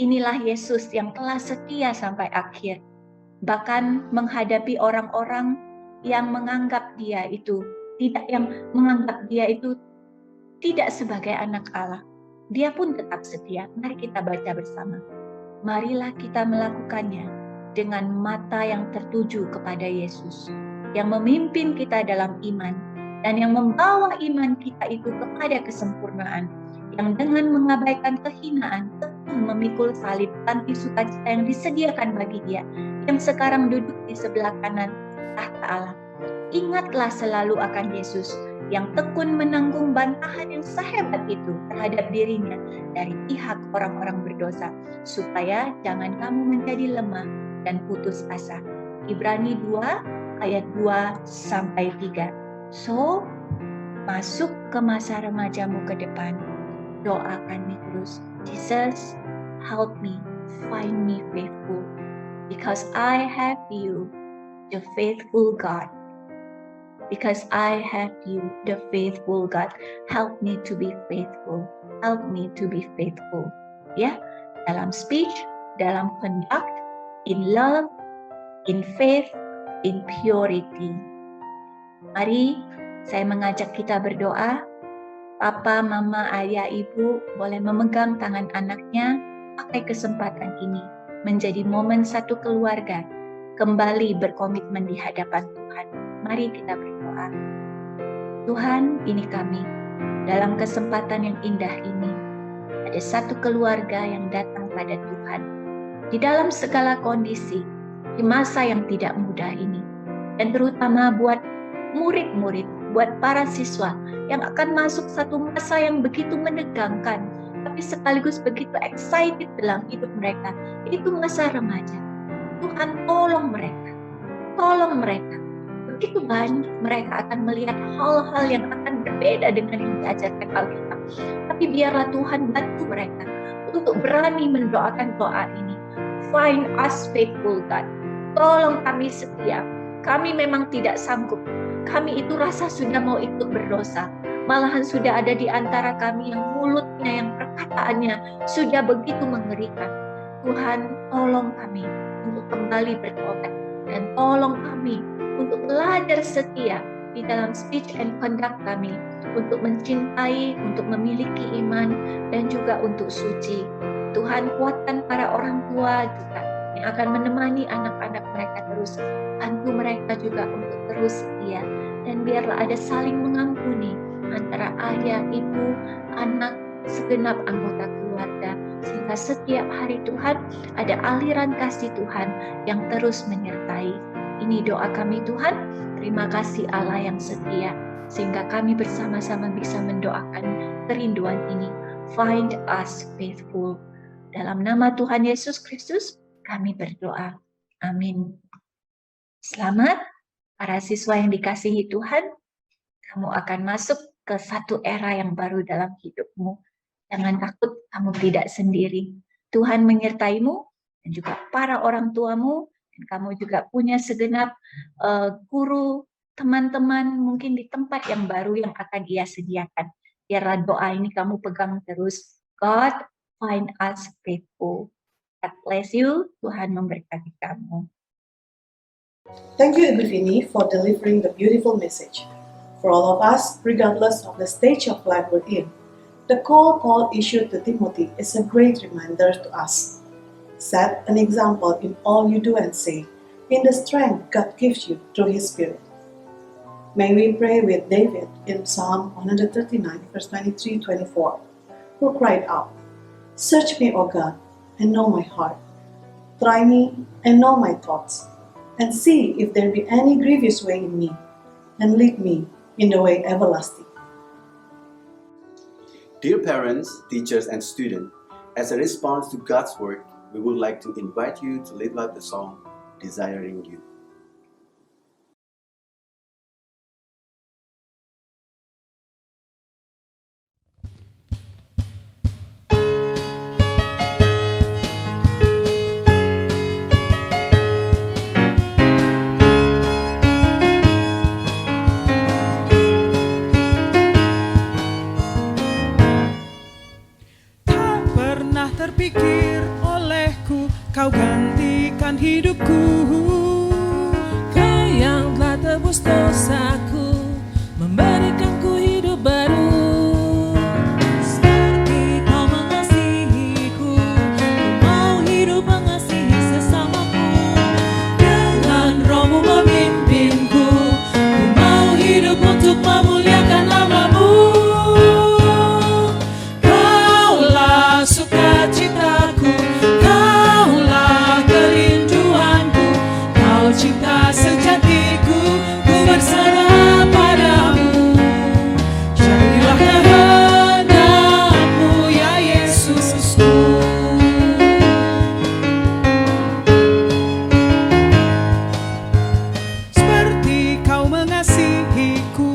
Inilah Yesus yang telah setia sampai akhir. Bahkan menghadapi orang-orang yang menganggap dia itu tidak sebagai anak Allah. Dia pun tetap setia. Mari kita baca bersama. Marilah kita melakukannya dengan mata yang tertuju kepada Yesus, yang memimpin kita dalam iman, dan yang membawa iman kita itu kepada kesempurnaan, yang dengan mengabaikan kehinaan memikul salib tanpa sukacita yang disediakan bagi dia, yang sekarang duduk di sebelah kanan tahta Allah. Ingatlah selalu akan Yesus yang tekun menanggung bantahan yang sehebat itu terhadap dirinya dari pihak orang-orang berdosa, supaya jangan kamu menjadi lemah dan putus asa. Ibrani 2 ayat 2-3. So, masuk ke masa remajamu ke depan. Doakan nih terus. Jesus, help me, find me faithful, because I have you, the faithful God. Because I have you, the faithful God. Help me to be faithful. Help me to be faithful. Ya, dalam speech, dalam conduct, in love, in faith, in purity. Mari saya mengajak kita berdoa. Papa, mama, ayah, ibu boleh memegang tangan anaknya, pakai kesempatan ini menjadi momen satu keluarga kembali berkomitmen di hadapan Tuhan. Mari kita berdoa. Tuhan, ini kami dalam kesempatan yang indah ini. Ada satu keluarga yang datang pada Tuhan di dalam segala kondisi di masa yang tidak mudah ini, dan terutama buat murid-murid, buat para siswa yang akan masuk satu masa yang begitu menegangkan, tapi sekaligus begitu excited dalam hidup mereka, itu masa remaja. Tuhan, tolong mereka. Tolong mereka. Begitu banyak mereka akan melihat hal-hal yang akan berbeda dengan yang diajarkan Alkitab. Tapi biarlah Tuhan bantu mereka untuk berani mendoakan doa ini. Find us faithful, God. Tolong kami setia. Kami memang tidak sanggup. Kami itu rasa sudah mau ikut berdosa. Malahan sudah ada di antara kami yang mulutnya, yang perkataannya sudah begitu mengerikan. Tuhan, tolong kami untuk kembali bertobat dan tolong kami untuk belajar setia di dalam speech and conduct kami, untuk mencintai, untuk memiliki iman, dan juga untuk suci. Tuhan, kuatkan para orang tua juga yang akan menemani anak-anak mereka terus. Bantu mereka juga untuk terus setia. Dan biarlah ada saling mengampuni antara ayah, ibu, anak, segenap anggota keluarga. Sehingga setiap hari Tuhan ada aliran kasih Tuhan yang terus menyertai. Ini doa kami Tuhan. Terima kasih Allah yang setia. Sehingga kami bersama-sama bisa mendoakan kerinduan ini. Find us faithful. Dalam nama Tuhan Yesus Kristus kami berdoa. Amin. Selamat para siswa yang dikasihi Tuhan. Kamu akan masuk ke satu era yang baru dalam hidupmu. Jangan takut, kamu tidak sendiri. Tuhan menyertaimu dan juga para orang tuamu. Dan kamu juga punya segenap guru, teman-teman mungkin di tempat yang baru yang akan Ia sediakan. Biarlah doa ini kamu pegang terus. God, find us faithful. God bless you. Tuhan memberkati kamu. Thank you, Ibu Vini, for delivering the beautiful message. For all of us, regardless of the stage of life we're in, the call Paul issued to Timothy is a great reminder to us. Set an example in all you do and say, in the strength God gives you through His Spirit. May we pray with David in Psalm 139, verse 23-24, who cried out, "Search me, O God, and know my heart. Try me and know my thoughts, and see if there be any grievous way in me, and lead me in the way everlasting." Dear parents, teachers, and students, as a response to God's word, we would like to invite you to lift up the song, Desiring You. Tak pernah terpikir olehku kau gantikan hidupku. Kau yang telah tebus dosaku, memberikanku hidup baru. Seperti kau mengasihiku, ku mau hidup mengasihi sesamaku. Dengan rohmu memimpinku, ku mau hidup untuk memuliakan namamu. Kaulah sukacitaku, kaulah kerinduanku, kau cinta sejatiku, ku berserah padamu. Jadilah kehendakmu ya Yesusku. Seperti kau mengasihiku,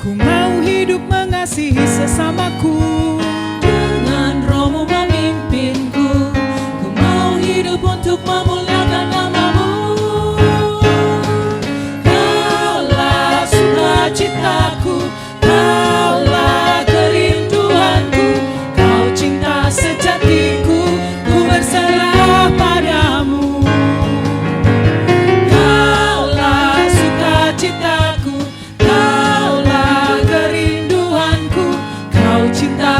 ku mau hidup mengasihi sesamaku. Dengan rohmu memimpinku, ku mau hidup untuk memuliakan namamu. Kaulah sukacitaku, kaulah kerinduanku, kau cinta sejatiku, ku berserah padamu. Kaulah sukacitaku, kaulah kerinduanku, kau cinta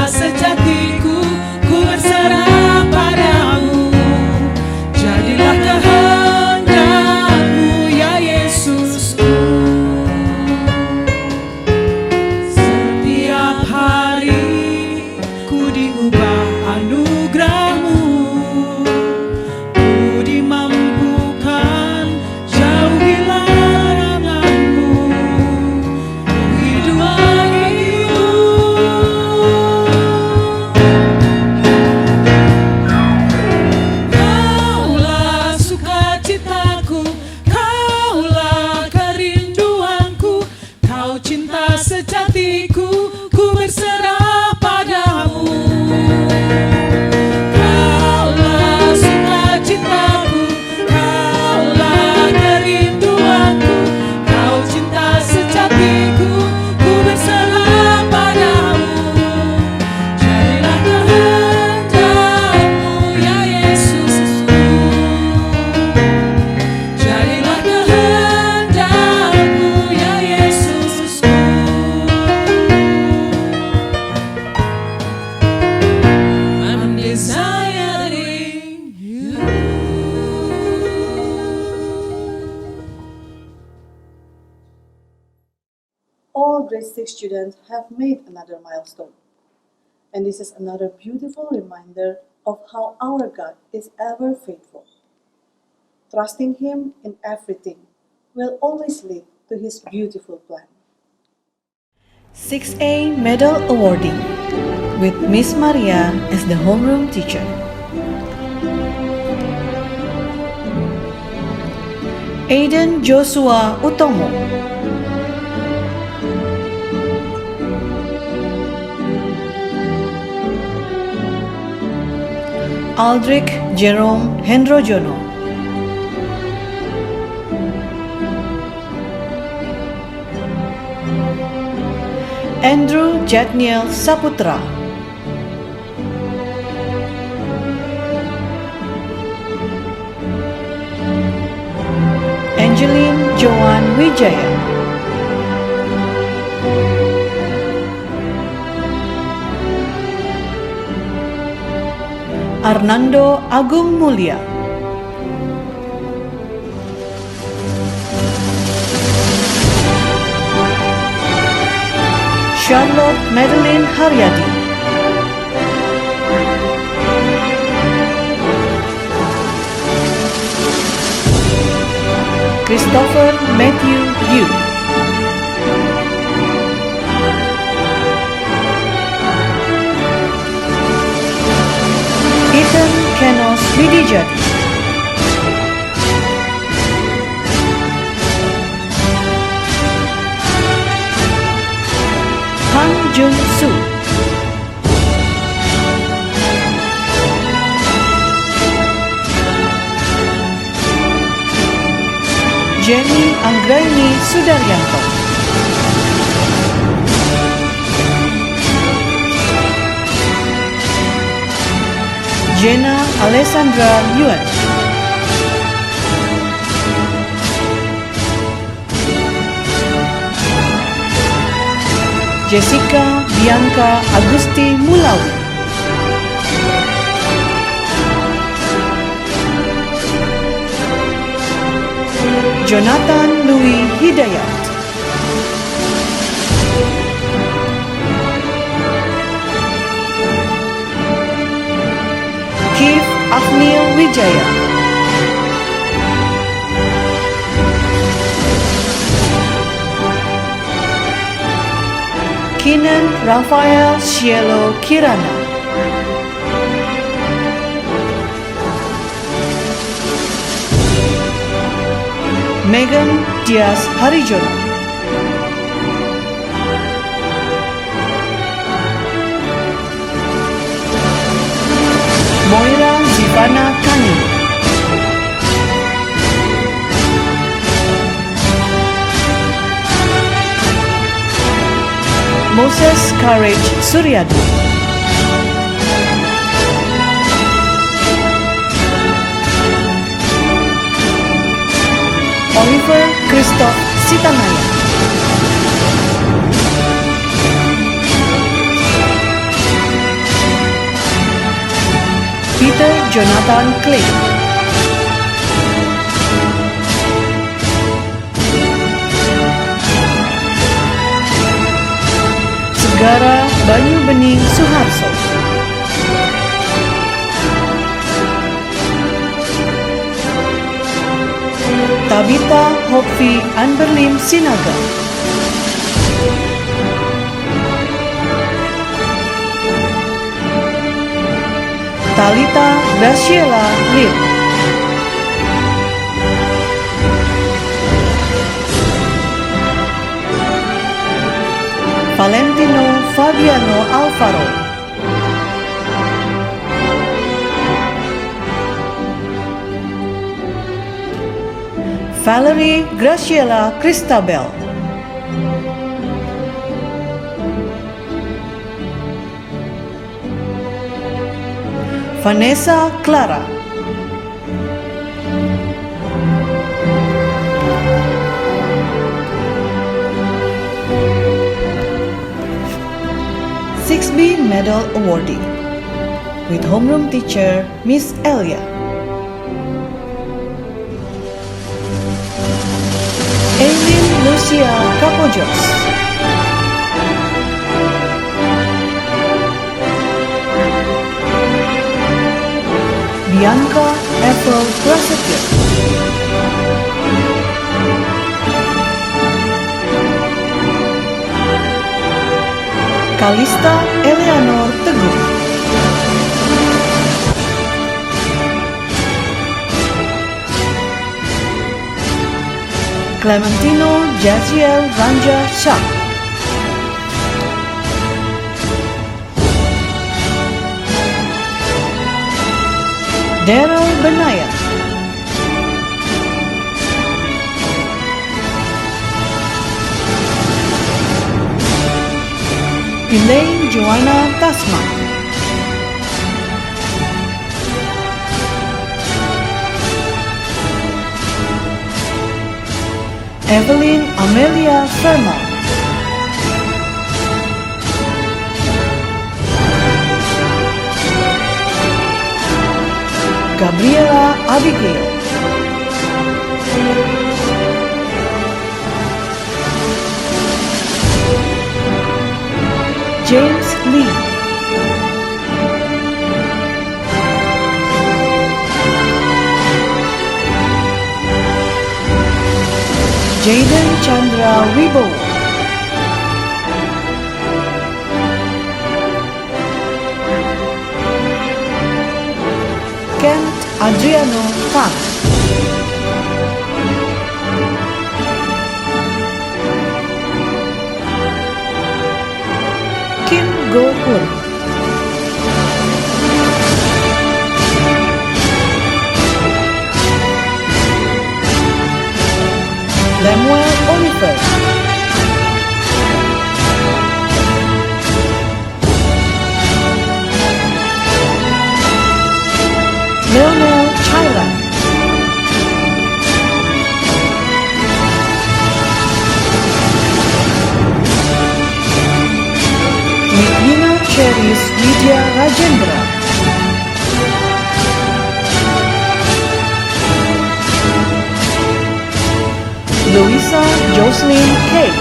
all grade 6 students have made another milestone. And this is another beautiful reminder of how our God is ever faithful. Trusting Him in everything will always lead to His beautiful plan. 6A Medal Awarding with Miss Maria as the homeroom teacher. Aiden Joshua Utomo, Aldrich Jerome Hendrojono, Andrew Jatniel Saputra, Angeline Joan Wijaya, Arnando Agung Mulia, Charlotte Madeline Haryadi, Christopher Matthew Yu, Ethan Kenos Widijadi, Han Jun Soo, Jenny Anggraini Sudaryanto, Jenna Alessandra Yuan, Jessica Bianca Agusti Mulawi, Jonathan Louis Hidayat, Kif Afnil Wijaya, Kinan Rafael Cielo Kirana, Megan Dias Harijono, Moira Zivana Kani, Moses Courage Suryadi, Oliver Christoph Sitanaya, Peter Jonathan Clay, Segara Banyu Bening Suharso, Tabita Hopfi Anberlim Sinaga, Talita Graciela Lin, Valentino Fabiano Alvaro, Valerie Graciela Christabel, Vanessa Clara, B Medal Awardee with homeroom teacher Miss Elia. Eileen Lucia Capojos, Bianca Ethel Prasetyo, Kalista Eleanor Teguh, Clementino Jaziel Ranja Shah, Daryl Benaya, Elaine Joanna Tasman, Evelyn Amelia Vermont, Gabriela Abigail, James Lee, Jaden Chandra Wibowo, Kent Adriano Kang, Kim Go-hun, Lemuel Oliver, Leonel Chailan, Nina Cheris Widya Rajendra, Louisa Jocelyn Kay,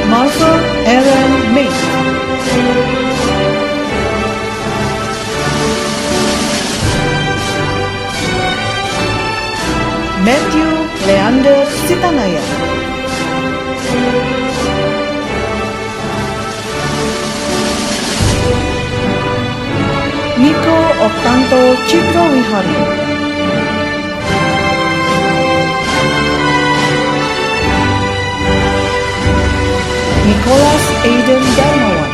Martha Aaron May, Matthew Leander Sitanaya, Nico Oktanto Citrowihari, Nicholas Aiden Darmawan,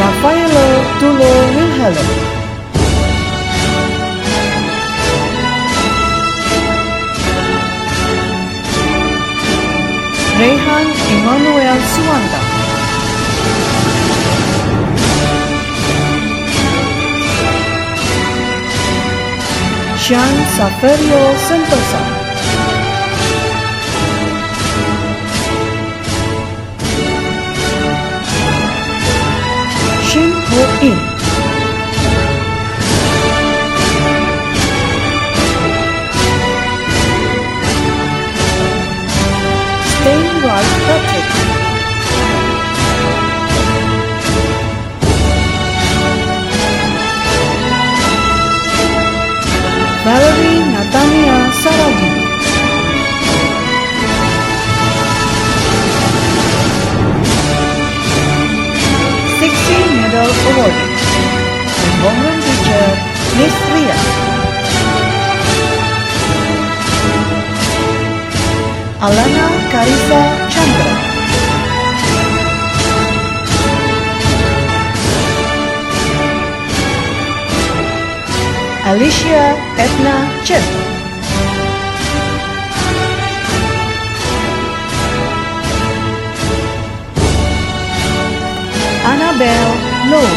Rafaelo Tulo Wilhelm, Rehan Emmanuel Suwanta, Sean Saverio Sentosa, Shin Ho In, Steinwright Patrick, Valerie Natania Saragi, Medal awarded. And homeroom teacher, Miss Ria. Alana Karisa Chandra. Alicia Edna Chen. Annabelle Low.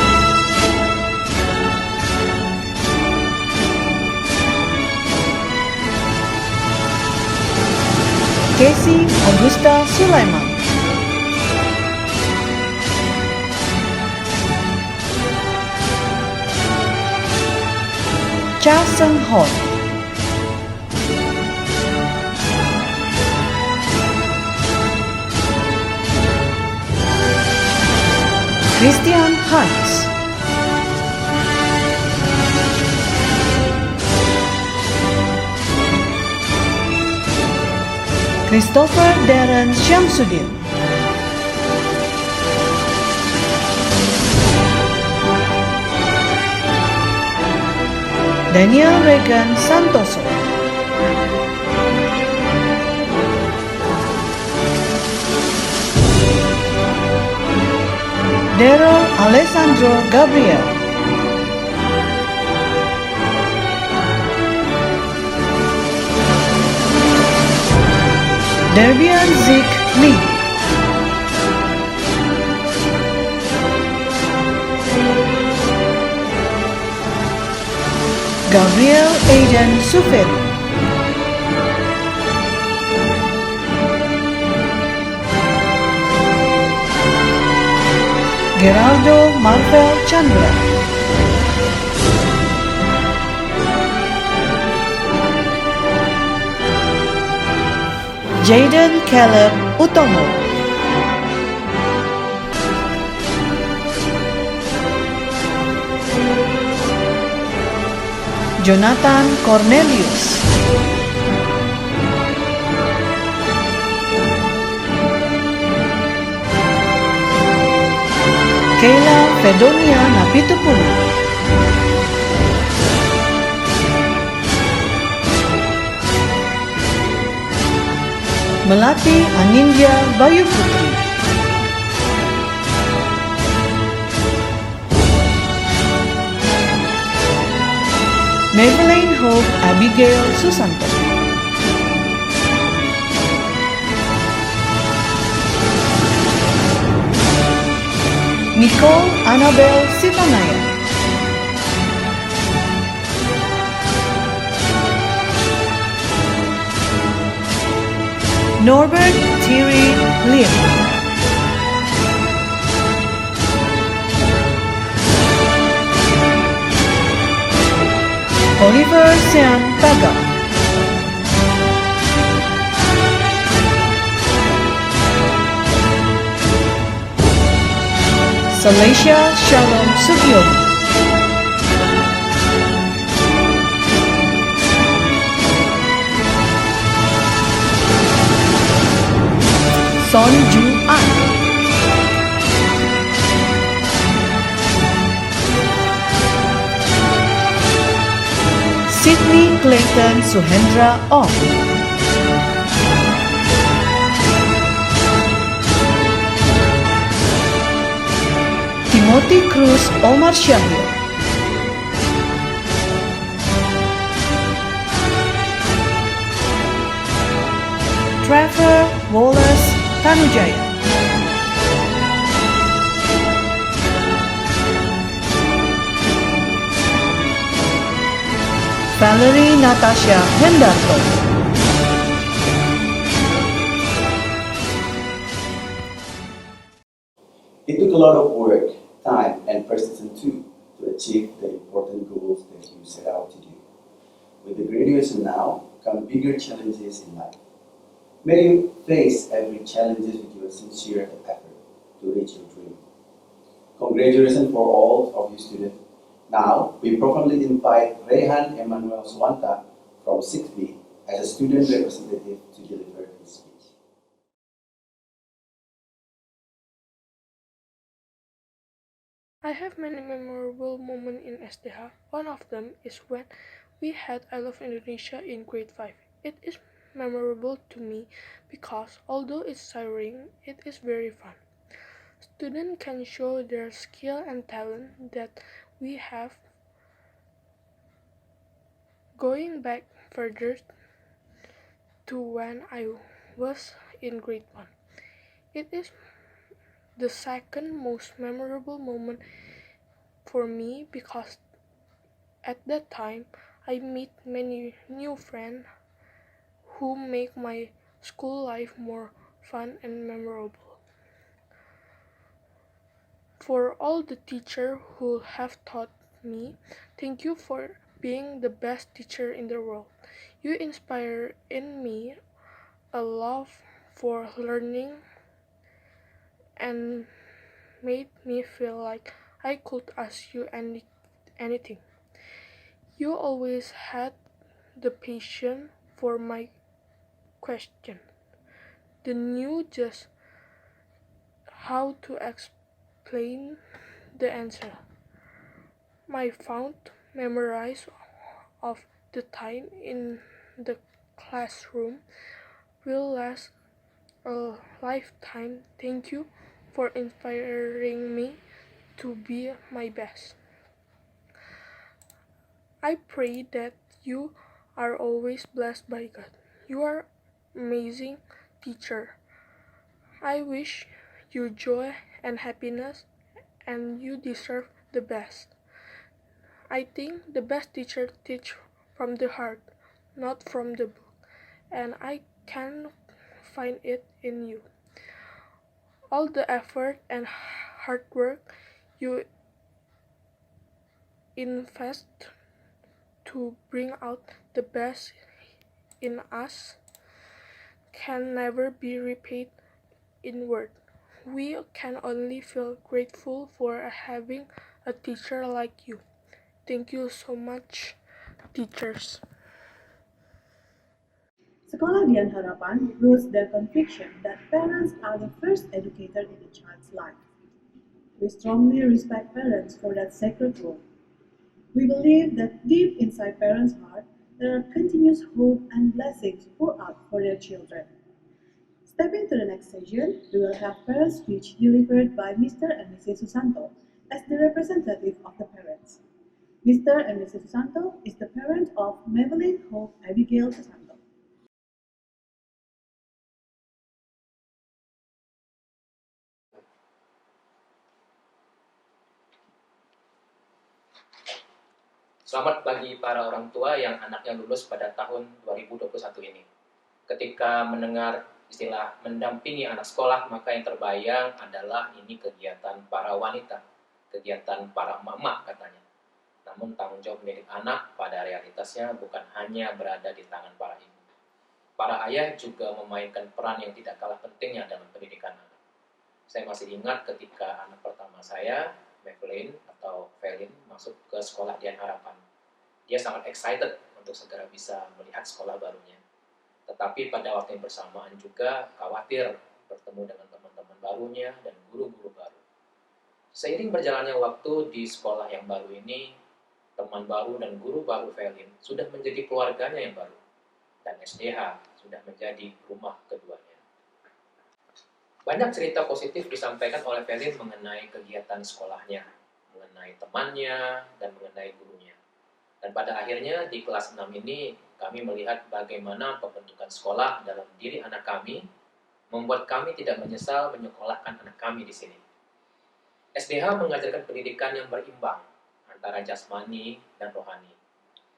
Casey Augusta Sulaiman. Cha Seung Hon, Christian Hans, Christopher Darren Syamsuddin, Daniel Regan Santoso, Daryl Alessandro Gabriel, Derbian Zik Lee, Gabriel Aiden Suferi, Geraldo Marvel Chandra, Jaden Caleb Utomo, Jonathan Cornelius, Kayla Fedonia Napitupulu, Melati Anindya Bayu Putri, Maybelline Hope Abigail Susanto, Nicole Annabel Sitanaya, Norbert Thierry Lim, Oliver Sean Taga, Celestia Shalom Sugiono, Son Ju An, Sydney Clayton Suhendra Ong, Timothy Cruz Omar Syahir, Trevor Wallace Tanujaya, Valerie Natasha Hendarto, It took a lot of work, time, and persistence too to achieve the important goals that you set out to do. With the graduation now come bigger challenges in life. May you face every challenge with your sincere effort to reach your dream. Congratulations for all of you students. Now, we properly invite Rehan Emmanuel Swanta from 6B as a student representative to deliver his speech. I have many memorable moments in SDH. One of them is when we had I Love Indonesia in grade 5. It is memorable to me because although it's tiring, it is very fun. Students can show their skill and talent that we have. Going back further to when I was in grade 1, it is the second most memorable moment for me because at that time I meet many new friends who make my school life more fun and memorable. For all the teachers who have taught me, thank you for being the best teacher in the world. You inspire in me a love for learning and made me feel like I could ask you anything. You always had the patience for my question. The knew just how to explain the answer. My fond memories of the time in the classroom will last a lifetime. Thank you for inspiring me to be my best. I pray that you are always blessed by God. You are amazing teacher. I wish you joy and happiness, and you deserve the best. I think the best teacher teach from the heart, not from the book, and I can find it in you. All the effort and hard work you invest to bring out the best in us can never be repaid in word. We can only feel grateful for having a teacher like you. Thank you so much, teachers. Sekolah Dian Harapan roots their conviction that parents are the first educator in a child's life. We strongly respect parents for that sacred role. We believe that deep inside parents' heart, there are continuous hope and blessings poured out for their children. Stepping to the next session, we will have parents' speech delivered by Mr. and Mrs. Susanto as the representative of the parents. Mr. and Mrs. Susanto is the parent of Madeline Hope Abigail Susanto. Selamat bagi para orang tua yang anaknya lulus pada tahun 2021 ini. Ketika mendengar istilah mendampingi anak sekolah, maka yang terbayang adalah ini kegiatan para wanita, kegiatan para emak-emak katanya. Namun tanggung jawab mendidik anak pada realitasnya bukan hanya berada di tangan para ibu. Para ayah juga memainkan peran yang tidak kalah pentingnya dalam pendidikan anak. Saya masih ingat ketika anak pertama saya, Madeline atau Velin, masuk ke sekolah Dian Harapan. Dia sangat excited untuk segera bisa melihat sekolah barunya. Tetapi pada waktu yang bersamaan juga khawatir bertemu dengan teman-teman barunya dan guru-guru baru. Seiring berjalannya waktu di sekolah yang baru ini, teman baru dan guru baru Velin sudah menjadi keluarganya yang baru. Dan SDH sudah menjadi rumah keduanya. Banyak cerita positif disampaikan oleh Velin mengenai kegiatan sekolahnya, mengenai temannya, dan mengenai gurunya. Dan pada akhirnya di kelas 6 ini, kami melihat bagaimana pembentukan sekolah dalam diri anak kami membuat kami tidak menyesal menyekolahkan anak kami di sini. SDH mengajarkan pendidikan yang berimbang antara jasmani dan rohani.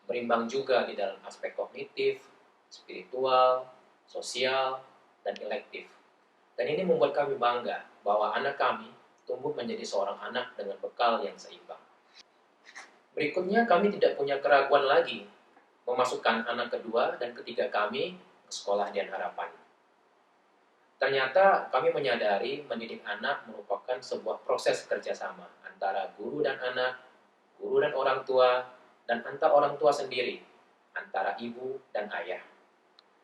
Berimbang juga di dalam aspek kognitif, spiritual, sosial, dan elektif. Dan ini membuat kami bangga bahwa anak kami tumbuh menjadi seorang anak dengan bekal yang seimbang. Berikutnya kami tidak punya keraguan lagi memasukkan anak kedua dan ketiga kami ke sekolah Dian Harapan. Ternyata kami menyadari mendidik anak merupakan sebuah proses kerjasama antara guru dan anak, guru dan orang tua, dan antar orang tua sendiri, antara ibu dan ayah.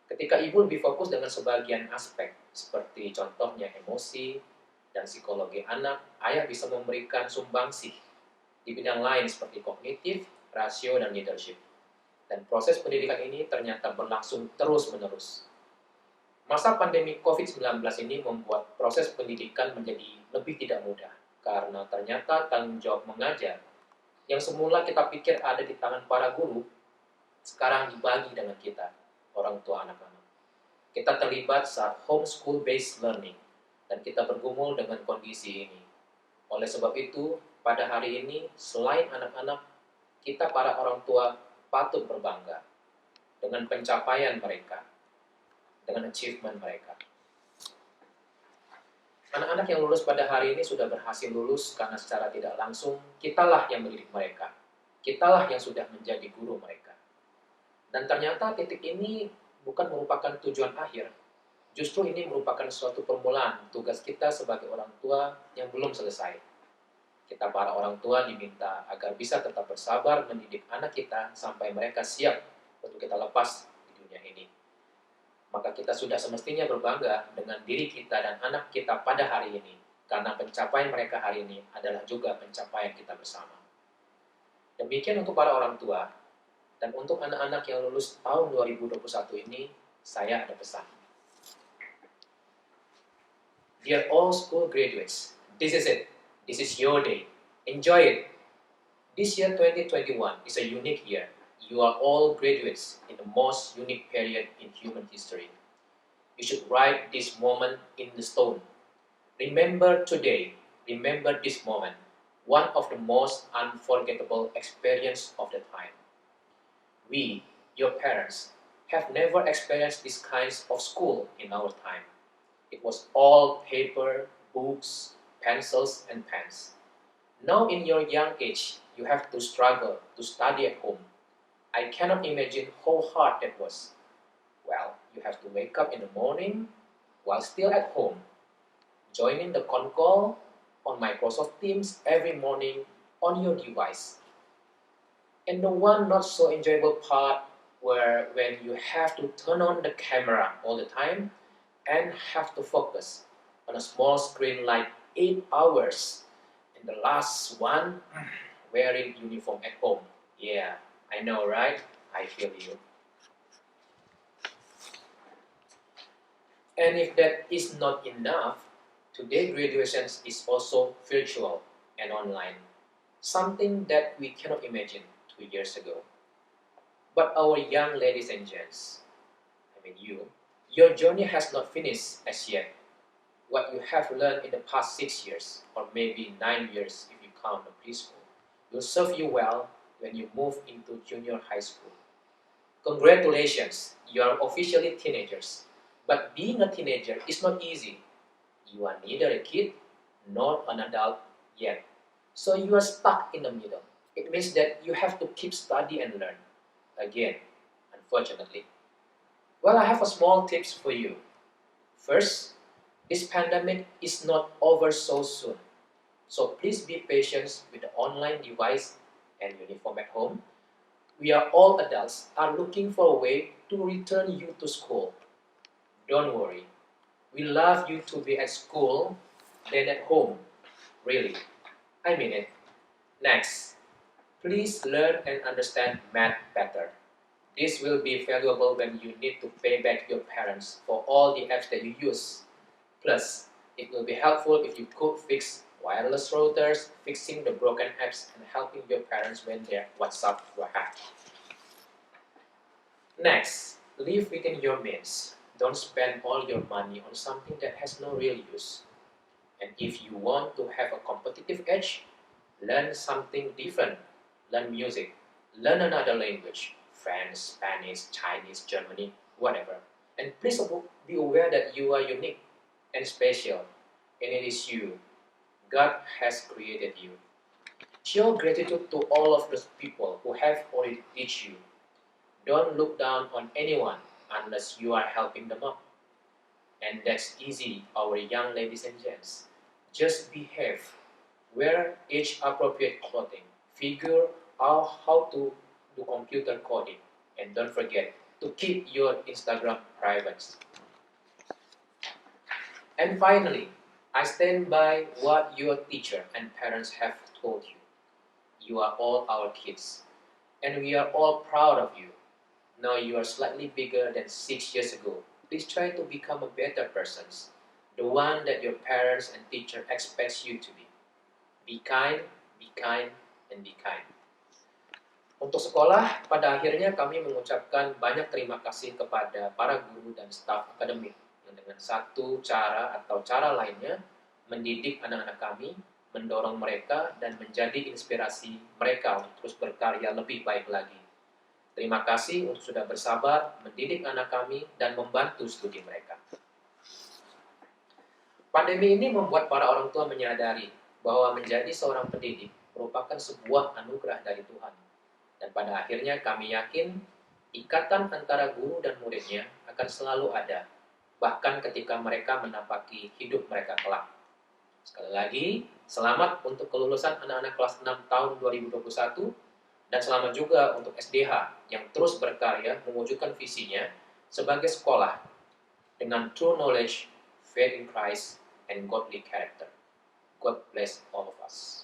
Ketika ibu lebih fokus dengan sebagian aspek, seperti contohnya emosi dan psikologi anak, ayah bisa memberikan sumbangsih di bidang lain seperti kognitif, rasio, dan leadership. Dan proses pendidikan ini ternyata berlangsung terus-menerus. Masa pandemi COVID-19 ini membuat proses pendidikan menjadi lebih tidak mudah, karena ternyata tanggung jawab mengajar yang semula kita pikir ada di tangan para guru, sekarang dibagi dengan kita, orang tua anak-anak. Kita terlibat saat homeschool-based learning, dan kita bergumul dengan kondisi ini. Oleh sebab itu, pada hari ini, selain anak-anak, kita para orang tua patut berbangga dengan pencapaian mereka, dengan achievement mereka. Anak-anak yang lulus pada hari ini sudah berhasil lulus karena secara tidak langsung, kitalah yang mendidik mereka. Kitalah yang sudah menjadi guru mereka. Dan ternyata titik ini bukan merupakan tujuan akhir. Justru ini merupakan suatu permulaan tugas kita sebagai orang tua yang belum selesai. Kita para orang tua diminta agar bisa tetap bersabar mendidik anak kita sampai mereka siap untuk kita lepas di dunia ini. Maka kita sudah semestinya berbangga dengan diri kita dan anak kita pada hari ini, karena pencapaian mereka hari ini adalah juga pencapaian kita bersama. Demikian untuk para orang tua, dan untuk anak-anak yang lulus tahun 2021 ini, saya ada pesan. Dear all school graduates, this is it. This is your day. Enjoy it. This year 2021 is a unique year. You are all graduates in the most unique period in human history. You should write this moment in the stone. Remember today, remember this moment, one of the most unforgettable experience of the time. We, your parents, have never experienced this kinds of school in our time. It was all paper, books, pencils, and pens. Now in your young age, you have to struggle to study at home. I cannot imagine how hard that was. Well, you have to wake up in the morning while still at home, joining the con call on Microsoft Teams every morning on your device. And the one not so enjoyable part where when you have to turn on the camera all the time and have to focus on a small screen like 8 hours. And the last one, wearing uniform at home. Yeah, I know, right? I feel you. And if that is not enough, today graduation is also virtual and online. Something that we cannot imagine 2 years ago. But our young ladies and gents, your journey has not finished as yet. What you have learned in the past 6 years, or maybe 9 years if you count the preschool, will serve you well when you move into junior high school. Congratulations, you are officially teenagers. But being a teenager is not easy. You are neither a kid nor an adult yet. So you are stuck in the middle. It means that you have to keep study and learn. Again, unfortunately. Well, I have a small tips for you. First, this pandemic is not over so soon. So please be patient with the online device and uniform at home. We are all adults are looking for a way to return you to school. Don't worry. We love you to be at school than at home. Really. I mean it. Next, please learn and understand math better. This will be valuable when you need to pay back your parents for all the apps that you use. Plus, it will be helpful if you could fix wireless routers, fixing the broken apps, and helping your parents when their WhatsApp were hacked. Next, live within your means. Don't spend all your money on something that has no real use. And if you want to have a competitive edge, learn something different. Learn music. Learn another language. French, Spanish, Chinese, Germany, whatever. And please be aware that you are unique and special. And it is you. God has created you. Show gratitude to all of those people who have already teach you. Don't look down on anyone unless you are helping them up. And that's easy, our young ladies and gents. Just behave. Wear age-appropriate clothing. Figure out how to do computer coding. And don't forget to keep your Instagram private. And finally, I stand by what your teacher and parents have told you. You are all our kids, and we are all proud of you. Now you are slightly bigger than 6 years ago. Please try to become a better person, the one that your parents and teacher expects you to be. Be kind, and be kind. Untuk sekolah, pada akhirnya kami mengucapkan banyak terima kasih kepada para guru dan staf akademik yang dengan satu cara atau cara lainnya mendidik anak-anak kami, mendorong mereka, dan menjadi inspirasi mereka untuk terus berkarya lebih baik lagi. Terima kasih untuk sudah bersabar mendidik anak kami dan membantu studi mereka. Pandemi ini membuat para orang tua menyadari bahwa menjadi seorang pendidik merupakan sebuah anugerah dari Tuhan. Dan pada akhirnya kami yakin ikatan antara guru dan muridnya akan selalu ada, bahkan ketika mereka menapaki hidup mereka kelak. Sekali lagi, selamat untuk kelulusan anak-anak kelas 6 tahun 2021, dan selamat juga untuk SDH yang terus berkarya mewujudkan visinya sebagai sekolah dengan true knowledge, faith in Christ, and godly character. God bless all of us.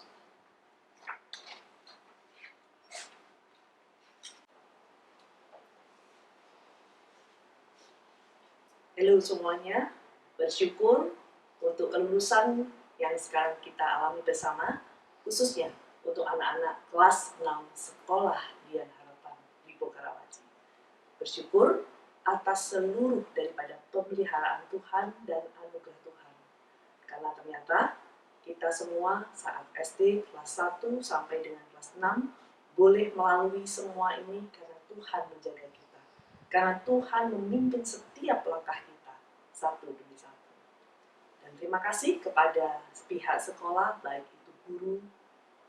Halo semuanya, bersyukur untuk kelulusan yang sekarang kita alami bersama, khususnya untuk anak-anak kelas 6 sekolah Dian Harapan di Karawaci. Bersyukur atas seluruh daripada pemeliharaan Tuhan dan anugerah Tuhan. Karena ternyata kita semua saat SD kelas 1 sampai dengan kelas 6 boleh melalui semua ini karena Tuhan menjaga kita. Karena Tuhan memimpin setiap langkah kita satu demi satu. Dan terima kasih kepada pihak sekolah, baik itu guru,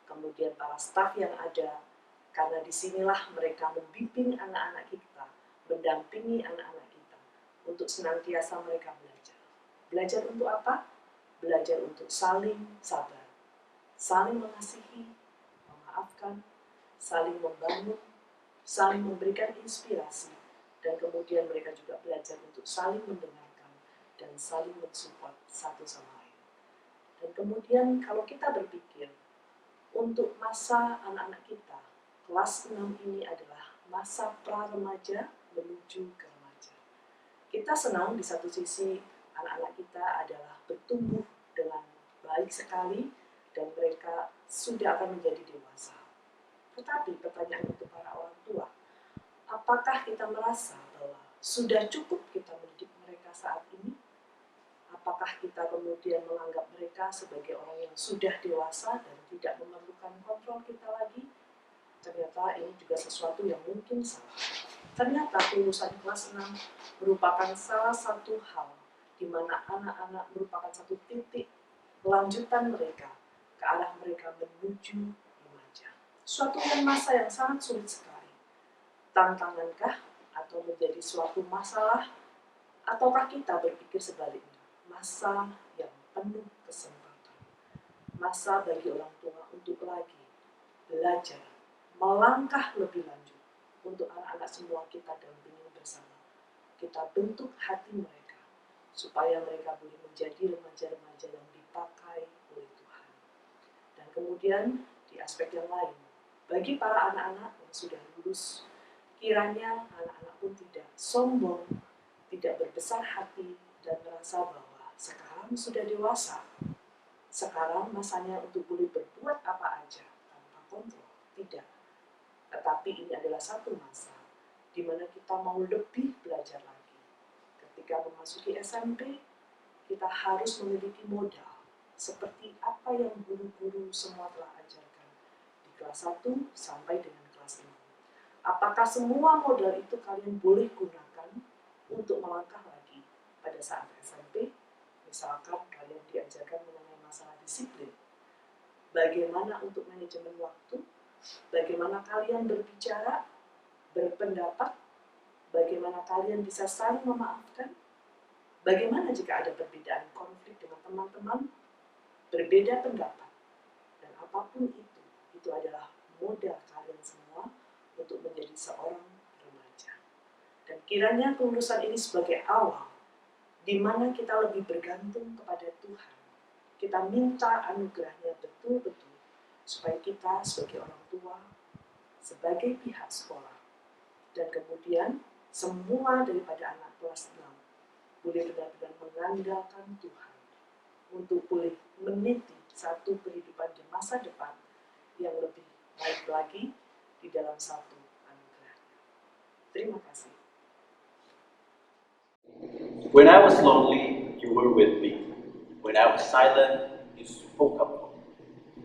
kemudian para staf yang ada, karena disinilah mereka membimbing anak-anak kita, mendampingi anak-anak kita, untuk senantiasa mereka belajar. Belajar untuk apa? Belajar untuk saling sabar, saling mengasihi, memaafkan, saling membangun, saling memberikan inspirasi, dan kemudian mereka juga belajar untuk saling mendengarkan dan saling mensupport satu sama lain. Dan kemudian kalau kita berpikir untuk masa anak-anak kita, kelas 6 ini adalah masa pra-remaja menuju ke remaja. Kita senang di satu sisi anak-anak kita adalah bertumbuh dengan baik sekali dan mereka sudah akan menjadi dewasa. Tetapi pertanyaan untuk para orang tua, apakah kita merasa bahwa sudah cukup kita mendidik mereka saat ini? Apakah kita kemudian menganggap mereka sebagai orang yang sudah dewasa dan tidak memerlukan kontrol kita lagi? Ternyata ini juga sesuatu yang mungkin salah. Ternyata kelulusan kelas 6 merupakan salah satu hal di mana anak-anak merupakan satu titik lanjutan mereka ke arah mereka menuju remaja. Suatu masa yang sangat sulit sekali. Tantangankah atau menjadi suatu masalah, ataukah kita berpikir sebaliknya, masa yang penuh kesempatan, masa bagi orang tua untuk lagi belajar, melangkah lebih lanjut untuk anak-anak semua kita dampingi bersama. Kita bentuk hati mereka supaya mereka boleh menjadi remaja-remaja yang dipakai oleh Tuhan. Dan kemudian di aspek yang lain, bagi para anak-anak yang sudah lulus, kiranya anak-anak pun tidak sombong, tidak berbesar hati, dan merasa bahwa sekarang sudah dewasa. Sekarang masanya untuk boleh berbuat apa aja tanpa kontrol. Tidak. Tetapi ini adalah satu masa di mana kita mau lebih belajar lagi. Ketika memasuki SMP, kita harus memiliki modal seperti apa yang guru-guru semua telah ajarkan di kelas 1 sampai dengan kelas 6. Apakah semua modal itu kalian boleh gunakan untuk melangkah lagi pada saat SMP? Misalkan kalian diajarkan mengenai masalah disiplin, bagaimana untuk manajemen waktu, bagaimana kalian berbicara, berpendapat, bagaimana kalian bisa saling memaafkan, bagaimana jika ada perbedaan konflik dengan teman-teman, berbeda pendapat, dan apapun itu adalah modal kalian semua untuk menjadi seorang remaja. Dan kiranya kelulusan ini sebagai awal di mana kita lebih bergantung kepada Tuhan. Kita minta anugerahnya betul-betul supaya kita sebagai orang tua, sebagai pihak sekolah, dan kemudian semua daripada anak kelas 6 boleh benar-benar mengandalkan Tuhan untuk boleh meniti satu kehidupan di masa depan yang lebih baik lagi di dalam satu anugerahnya. Terima kasih. When I was lonely, you were with me. When I was silent, you spoke up.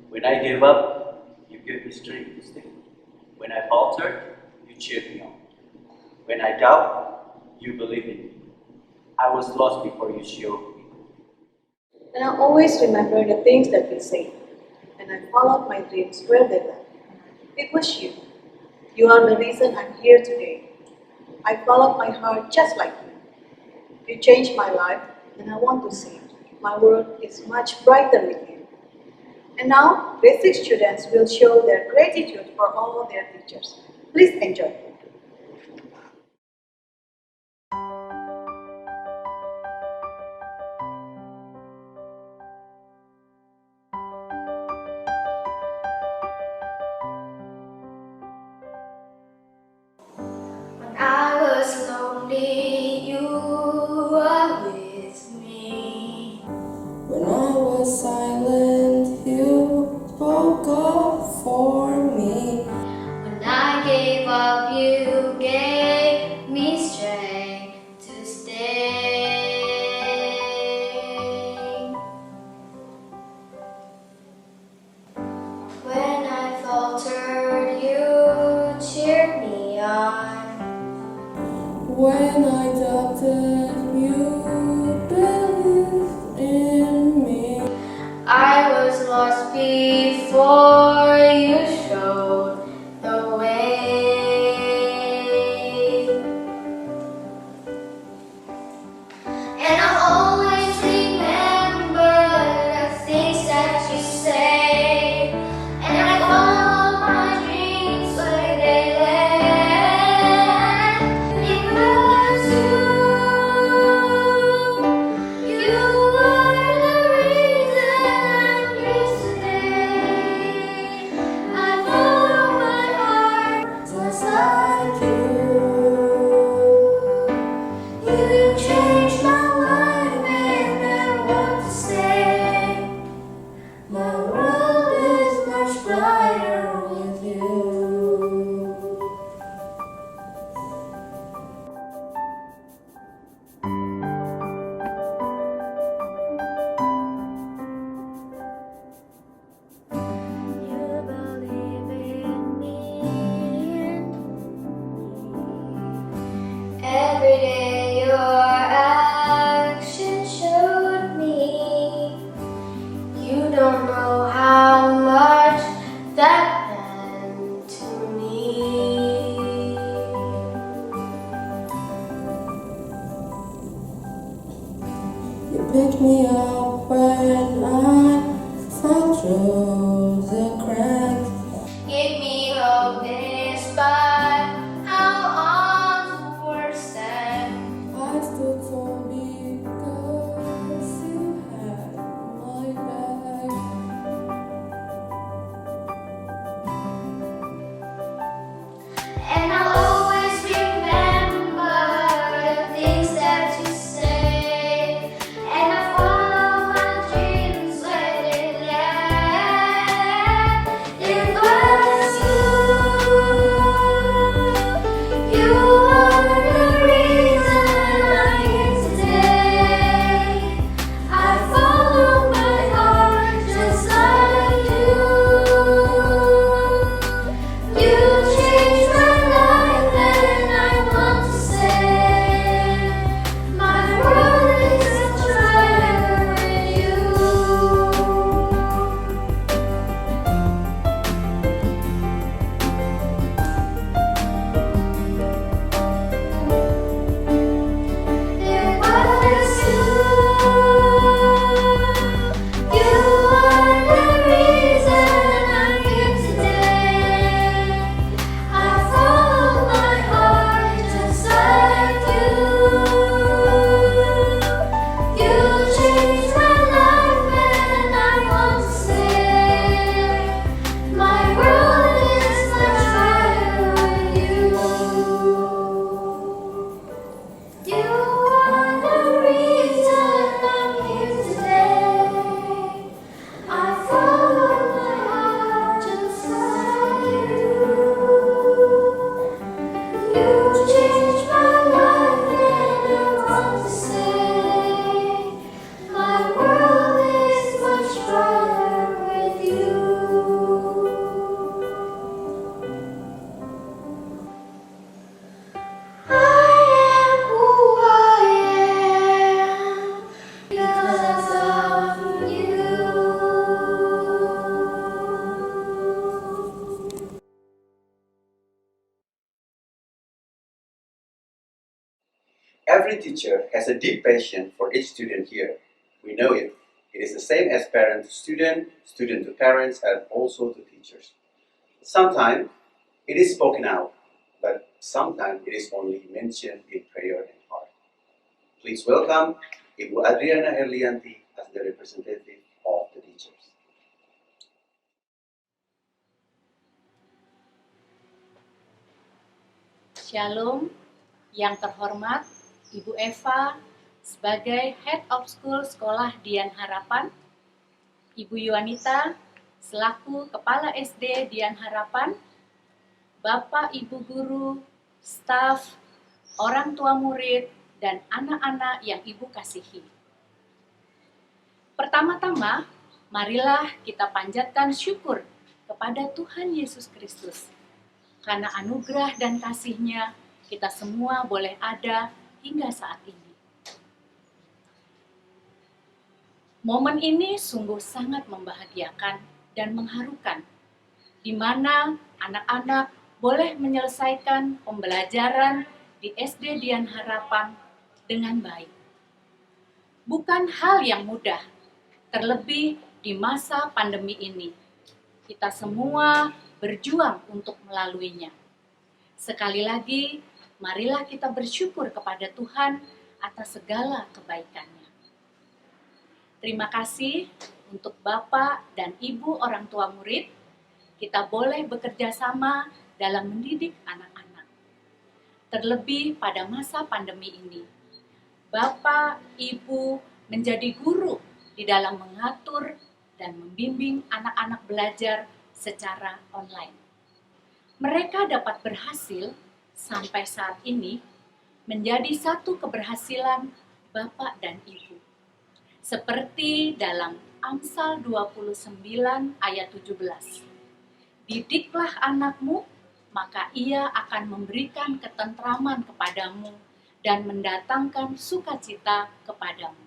When I gave up, you gave me strength to stay. When I faltered, you cheered me on. When I doubt, you believed in me. I was lost before you showed me. And I always remember the things that you said, and I followed my dreams where they led. It was you. You are the reason I'm here today. I followed my heart just like you. You changed my life, and I want to say my world is much brighter with you. And now, grade 6 students will show their gratitude for all their teachers. Please enjoy. When I was lonely, you were with me. When I was silent, you spoke up for me. When I gave up, you gave me strength to stay. When I faltered, you cheered me on. When I doubted, you believed in me. I was lost before you showed the way. And I'll always remember the things that you say. And I follow my dreams where they led. It was you. You are the reason I'm here today. I follow my heart just like you. You changed my life and I want to say my world is much brighter with you. You believe in me. Every day your action showed me. You don't know how much that meant to me. You picked me up when I fell through the cracks. Give me hope despite how odds were set. I stood tall because you had my back. And I'll always remember the things that you say. And I follow my dreams where they led. Every teacher has a deep passion for each student here. We know it. It is the same as parent to student, student to parents, and also to teachers. Sometimes it is spoken out, but sometimes it is only mentioned in prayer and heart. Please welcome Ibu Adriana Herlianti as the representative of the teachers. Shalom, yang terhormat Ibu Eva sebagai Head of School Sekolah Dian Harapan, Ibu Yuanita selaku Kepala SD Dian Harapan, Bapak Ibu Guru, staf, orang tua murid, dan anak-anak yang Ibu kasihi. Pertama-tama, marilah kita panjatkan syukur kepada Tuhan Yesus Kristus. Karena anugerah dan kasih-Nya, kita semua boleh ada hingga saat ini. Momen ini sungguh sangat membahagiakan dan mengharukan, di mana anak-anak boleh menyelesaikan pembelajaran di SD Dian Harapan dengan baik. Bukan hal yang mudah, terlebih di masa pandemi ini. Kita semua berjuang untuk melaluinya. Sekali lagi, marilah kita bersyukur kepada Tuhan atas segala kebaikan-Nya. Terima kasih untuk Bapak dan Ibu orang tua murid. Kita boleh bekerja sama dalam mendidik anak-anak. Terlebih pada masa pandemi ini. Bapak, Ibu menjadi guru di dalam mengatur dan membimbing anak-anak belajar secara online. Mereka dapat berhasil sampai saat ini menjadi satu keberhasilan Bapak dan Ibu. Seperti dalam Amsal 29 ayat 17. Didiklah anakmu, maka ia akan memberikan ketentraman kepadamu dan mendatangkan sukacita kepadamu.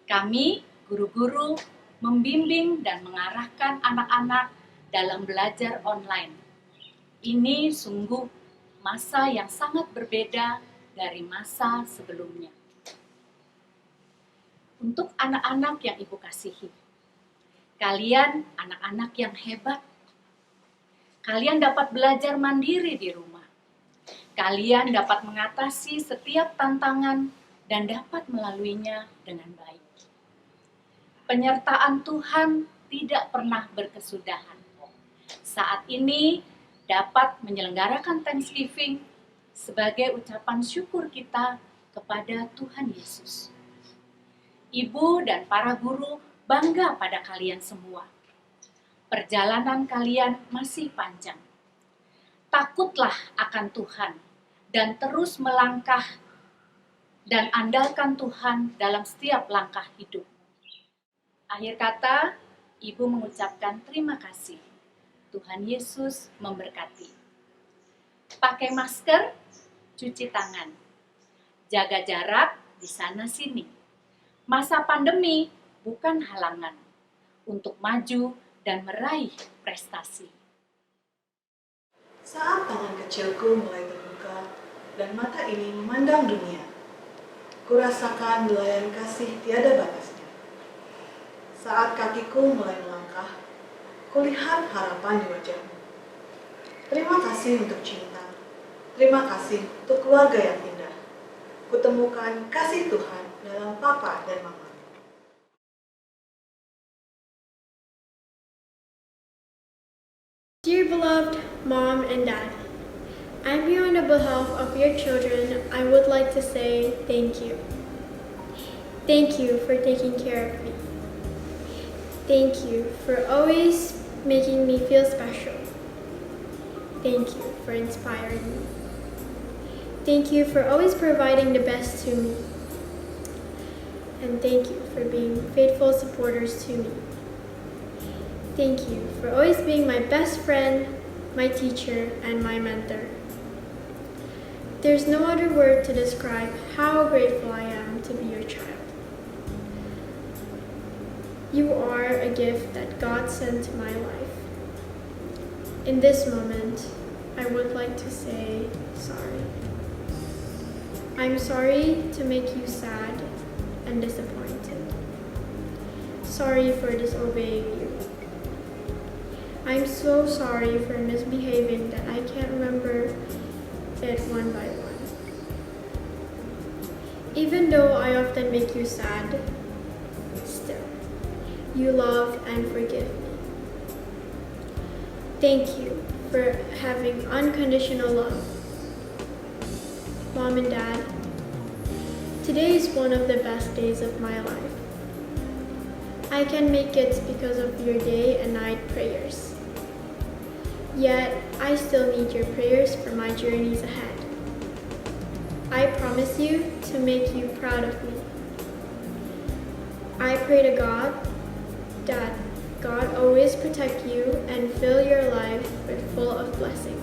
Kami, guru-guru, membimbing dan mengarahkan anak-anak dalam belajar online. Ini sungguh masa yang sangat berbeda dari masa sebelumnya. Untuk anak-anak yang Ibu kasihi, kalian anak-anak yang hebat. Kalian dapat belajar mandiri di rumah. Kalian dapat mengatasi setiap tantangan dan dapat melaluinya dengan baik. Penyertaan Tuhan tidak pernah berkesudahan. Saat ini dapat menyelenggarakan Thanksgiving sebagai ucapan syukur kita kepada Tuhan Yesus. Ibu dan para guru bangga pada kalian semua. Perjalanan kalian masih panjang. Takutlah akan Tuhan dan terus melangkah dan andalkan Tuhan dalam setiap langkah hidup. Akhir kata, Ibu mengucapkan terima kasih. Tuhan Yesus memberkati. Pakai masker, cuci tangan. Jaga jarak di sana-sini. Masa pandemi bukan halangan untuk maju dan meraih prestasi. Saat tangan kecilku mulai terbuka dan mata ini memandang dunia, kurasakan belayan kasih tiada batasnya. Saat kakiku mulai melangkah, kulihat harapan di wajahmu. Terima kasih untuk cinta. Terima kasih untuk keluarga yang indah. Kutemukan kasih Tuhan dalam Papa dan Mama. Dear beloved Mom and Dad, I'm here on behalf of your children. I would like to say thank you. Thank you for taking care of me. Thank you for always making me feel special. Thank you for inspiring me. Thank you for always providing the best to me. And thank you for being faithful supporters to me. Thank you for always being my best friend, my teacher, and my mentor. There's no other word to describe how grateful I am to be your child. You are a gift that God sent to my life. In this moment, I would like to say sorry. I'm sorry to make you sad and disappointed. Sorry for disobeying you. I'm so sorry for misbehaving that I can't remember it one by one. Even though I often make you sad, still, you love and forgive me. Thank you for having unconditional love. Mom and Dad, today is one of the best days of my life. I can make it because of your day and night prayers. Yet, I still need your prayers for my journeys ahead. I promise you to make you proud of me. I pray to God that God always protect you and fill your life with full of blessings.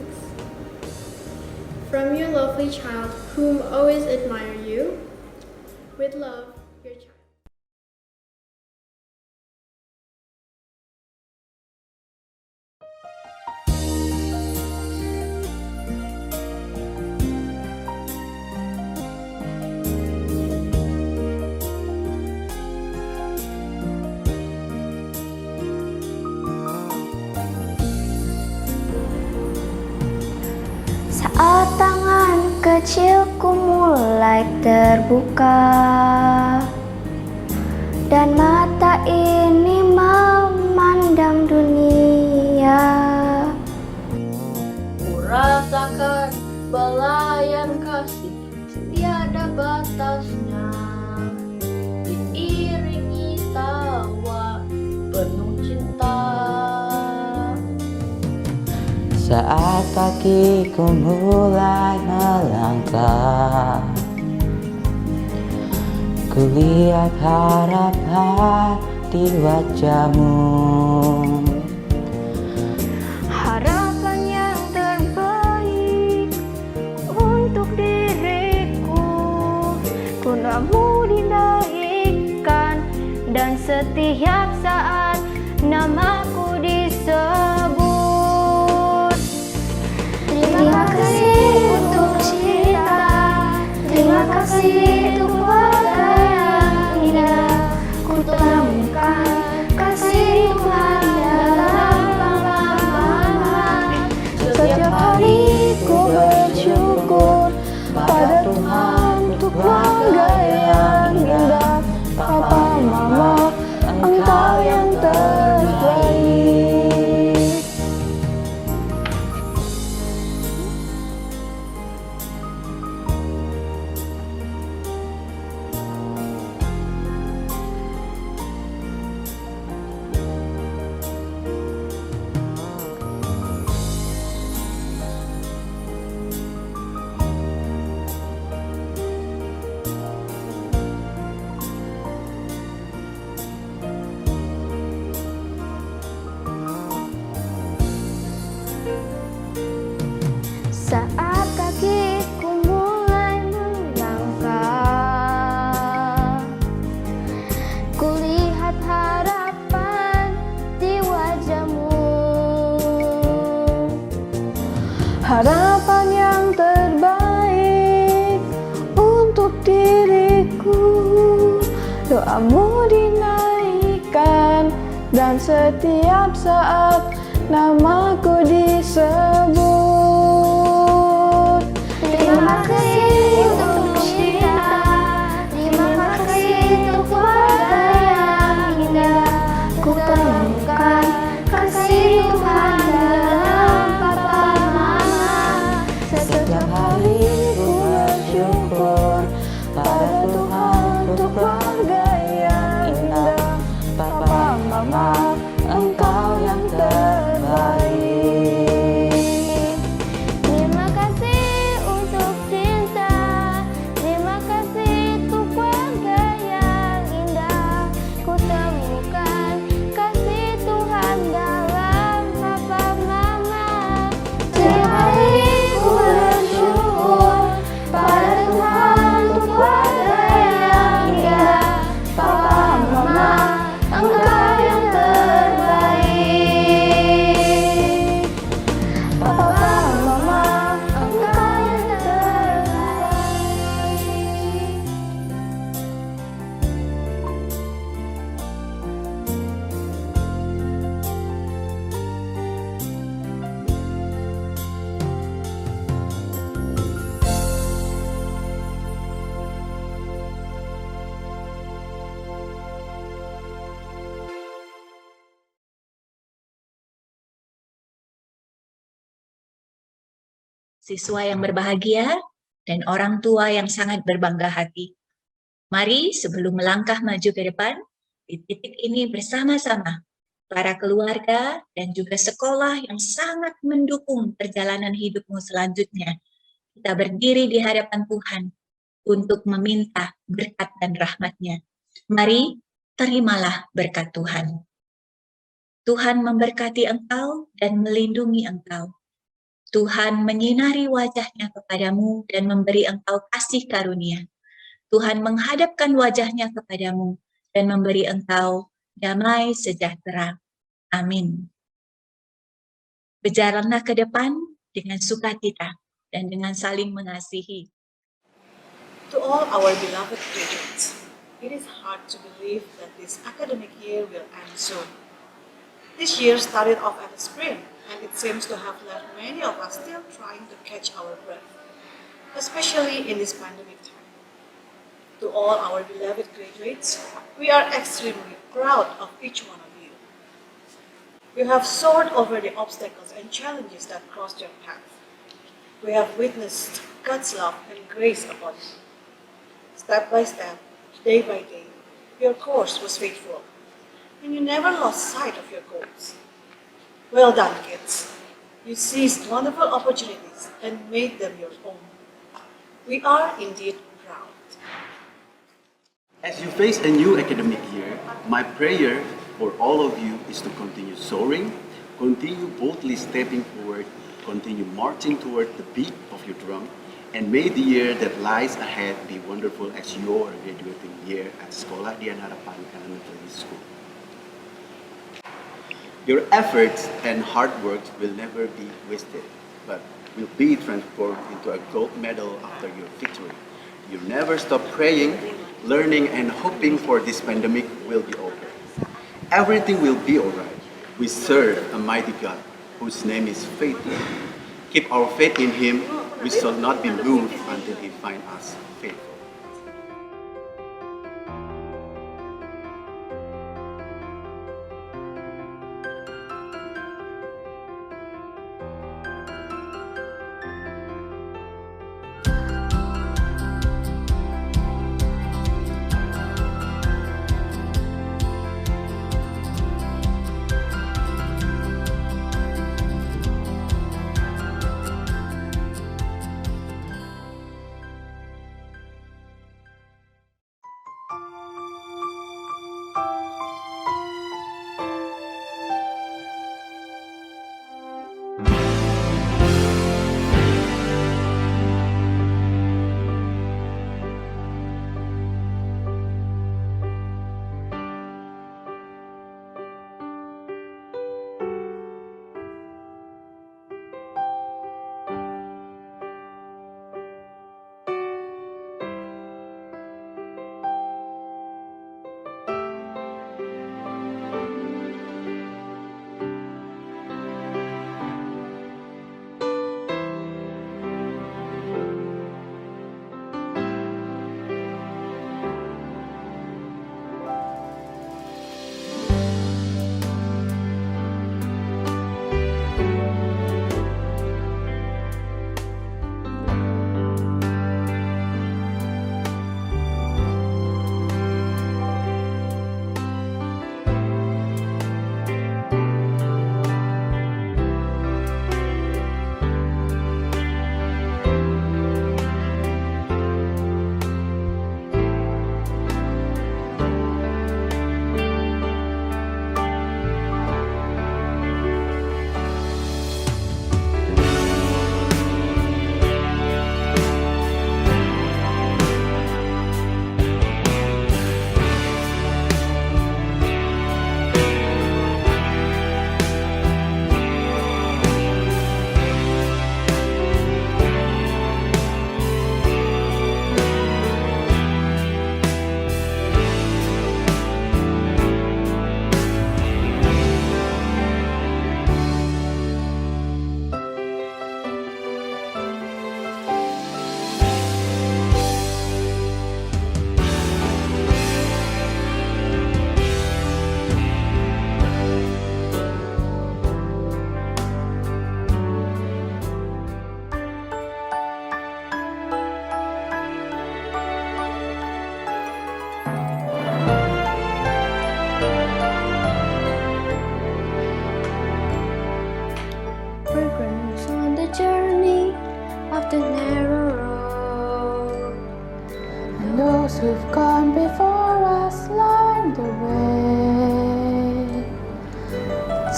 From your lovely child, whom always admire you, with love, your child. Saat tangan kecilku mulai terbuka dan mata ini memandang dunia, Ku rasakan belayan kasih tiada batasnya, diiringi tawa penuh cinta. Saat kakiku mulai melangkah, ku lihat harapan di wajahmu. harapan yang terbaik untuk diriku, gunamu dinaikkan dan setiap saat namaku disebut. Terima kasih untuk cinta, terima kasih untuk keluarga yang indah. Ku telah menemukan kasih Tuhan dalam mama. Setiap hari ku bersyukur pada Tuhan untuk keluarga yang indah. Papa, Mama, Engkau yang terbaik. Saat kakiku mulai melangkah, ku lihat harapan di wajahmu. Harapan yang terbaik untuk diriku, doamu dinaikkan dan setiap saat namaku disebut. Terima kasih untuk cinta, terima kasih untuk keluarga yang indah. Ku temukan kasih Tuhan dalam Papa, Mama. Setiap hari ku bersyukur pada Tuhan untuk keluarga yang indah. Papa, Mama, Engkau yang terbaik. Terima kasih untuk cinta. siswa yang berbahagia, dan orang tua yang sangat berbangga hati. Mari sebelum melangkah maju ke depan, di titik ini bersama-sama, para keluarga dan juga sekolah yang sangat mendukung perjalanan hidupmu selanjutnya, kita berdiri di hadapan Tuhan untuk meminta berkat dan rahmat-Nya. Mari, terimalah berkat Tuhan. Tuhan memberkati engkau dan melindungi engkau. Tuhan menyinari wajah-Nya kepadamu dan memberi engkau kasih karunia. Tuhan menghadapkan wajah-Nya kepadamu dan memberi engkau damai sejahtera. Amin. Berjalanlah ke depan dengan sukacita dan dengan saling mengasihi. To all our beloved graduates, it is hard to believe that this academic year will end soon. This year started off at the spring, and it seems to have left many of us still trying to catch our breath, especially in this pandemic time. To all our beloved graduates, we are extremely proud of each one of you. You have soared over the obstacles and challenges that crossed your path. We have witnessed God's love and grace upon you. Step by step, day by day, your course was faithful, and you never lost sight of your goals. Well done, kids. You seized wonderful opportunities and made them your own. We are indeed proud. As you face a new academic year, my prayer for all of you is to continue soaring, continue boldly stepping forward, continue marching toward the beat of your drum, and may the year that lies ahead be wonderful as your graduating year at Sekolah Dian Harapan Elementary School. Your efforts and hard work will never be wasted, but will be transformed into a gold medal after your victory. You never stop praying, learning, and hoping for this pandemic will be over. Everything will be alright. We serve a mighty God, whose name is faithful. Keep our faith in Him. We shall not be moved until He find us faithful.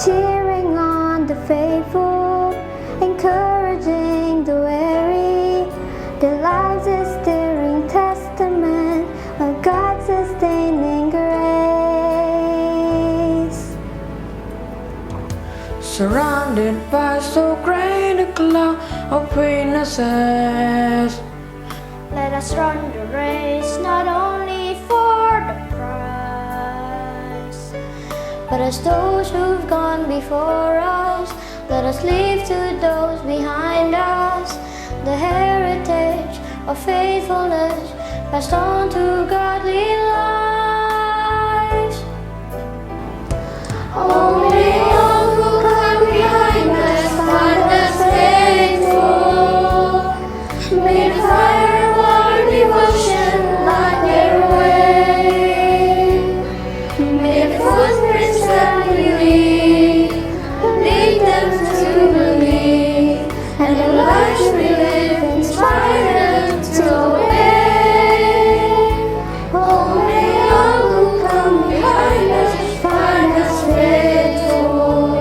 cheering on the faithful, encouraging the weary. Their lives is stirring testament of God's sustaining grace. Surrounded by so great a cloud of witnesses, Let us run the race not only for the prize, but as those who've gone before us, let us leave to those behind us the heritage of faithfulness passed on to godly lives. Only all who come behind us find us faithful. May the fire of our devotion light their way. May the footprints that we lead them to believe, and the lives we live inspire them to obey. Oh, may all who come behind us find us faithful.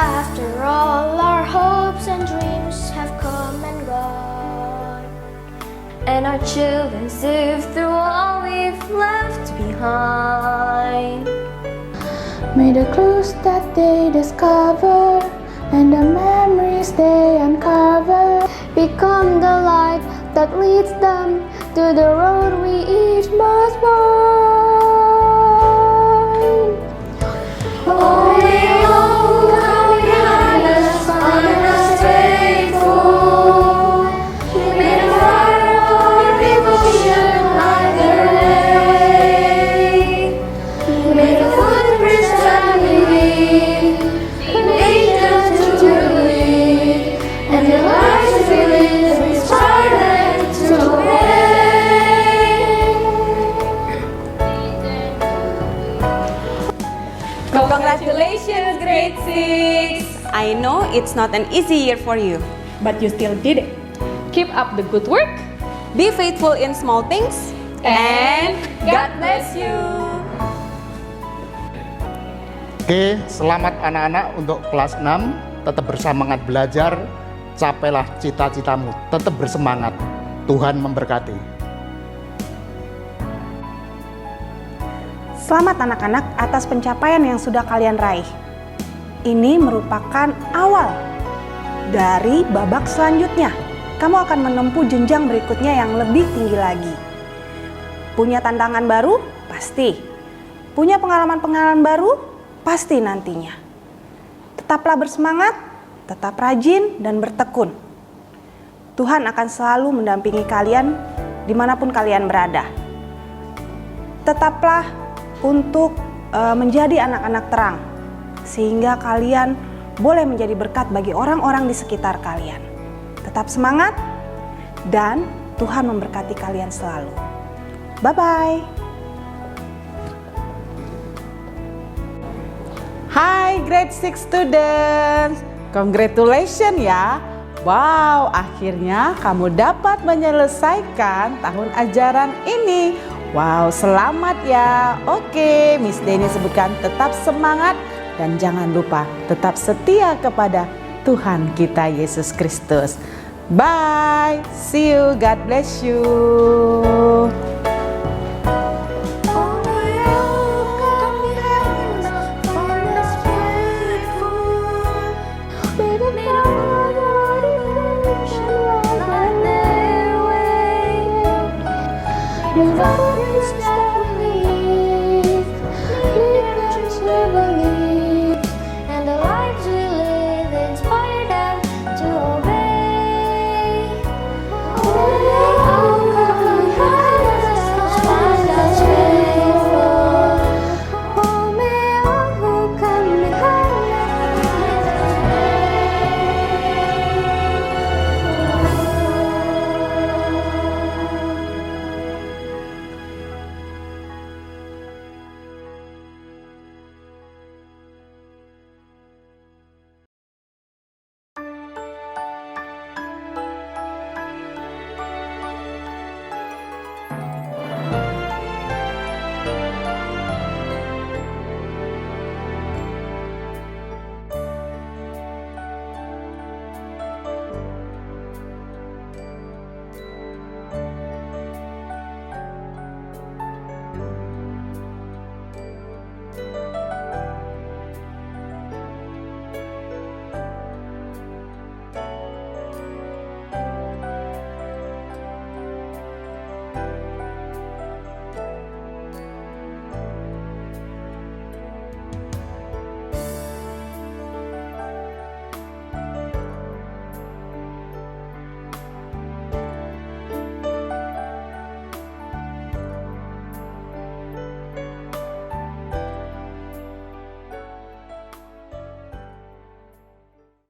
After all, our hopes and dreams have come and gone, and our children sift through all we've left behind. may the clues that they discover and the memories they uncover Become the light that leads them to the road we each must find. Oh, may all who come behind us find us faithful. May the fire of our devotion light their way. May the footprints that we lead them to believe, and the lives we live inspire them to Congratulations, grade 6! I know it's not an easy year for you, but you still did it. Keep up the good work, be faithful in small things, and God bless you! Oke, selamat anak-anak untuk kelas 6. Tetap bersemangat belajar, capailah cita-citamu. Tetap bersemangat. Tuhan memberkati. Selamat anak-anak atas pencapaian yang sudah kalian raih. Ini merupakan awal dari babak selanjutnya. Kamu akan menempuh jenjang berikutnya yang lebih tinggi lagi. Punya tantangan baru? Pasti. Punya pengalaman-pengalaman baru? Pasti nantinya. Tetaplah bersemangat, tetap rajin dan bertekun. Tuhan akan selalu mendampingi kalian dimanapun kalian berada. Tetaplah untuk menjadi anak-anak terang, sehingga kalian boleh menjadi berkat bagi orang-orang di sekitar kalian. Tetap semangat dan Tuhan memberkati kalian selalu. Bye-bye. Hai grade 6 students, congratulations ya. Wow, akhirnya kamu dapat menyelesaikan tahun ajaran ini. Wow, selamat ya. Oke, Miss Denny sebutkan tetap semangat dan jangan lupa tetap setia kepada Tuhan kita Yesus Kristus. Bye, see you, God bless you.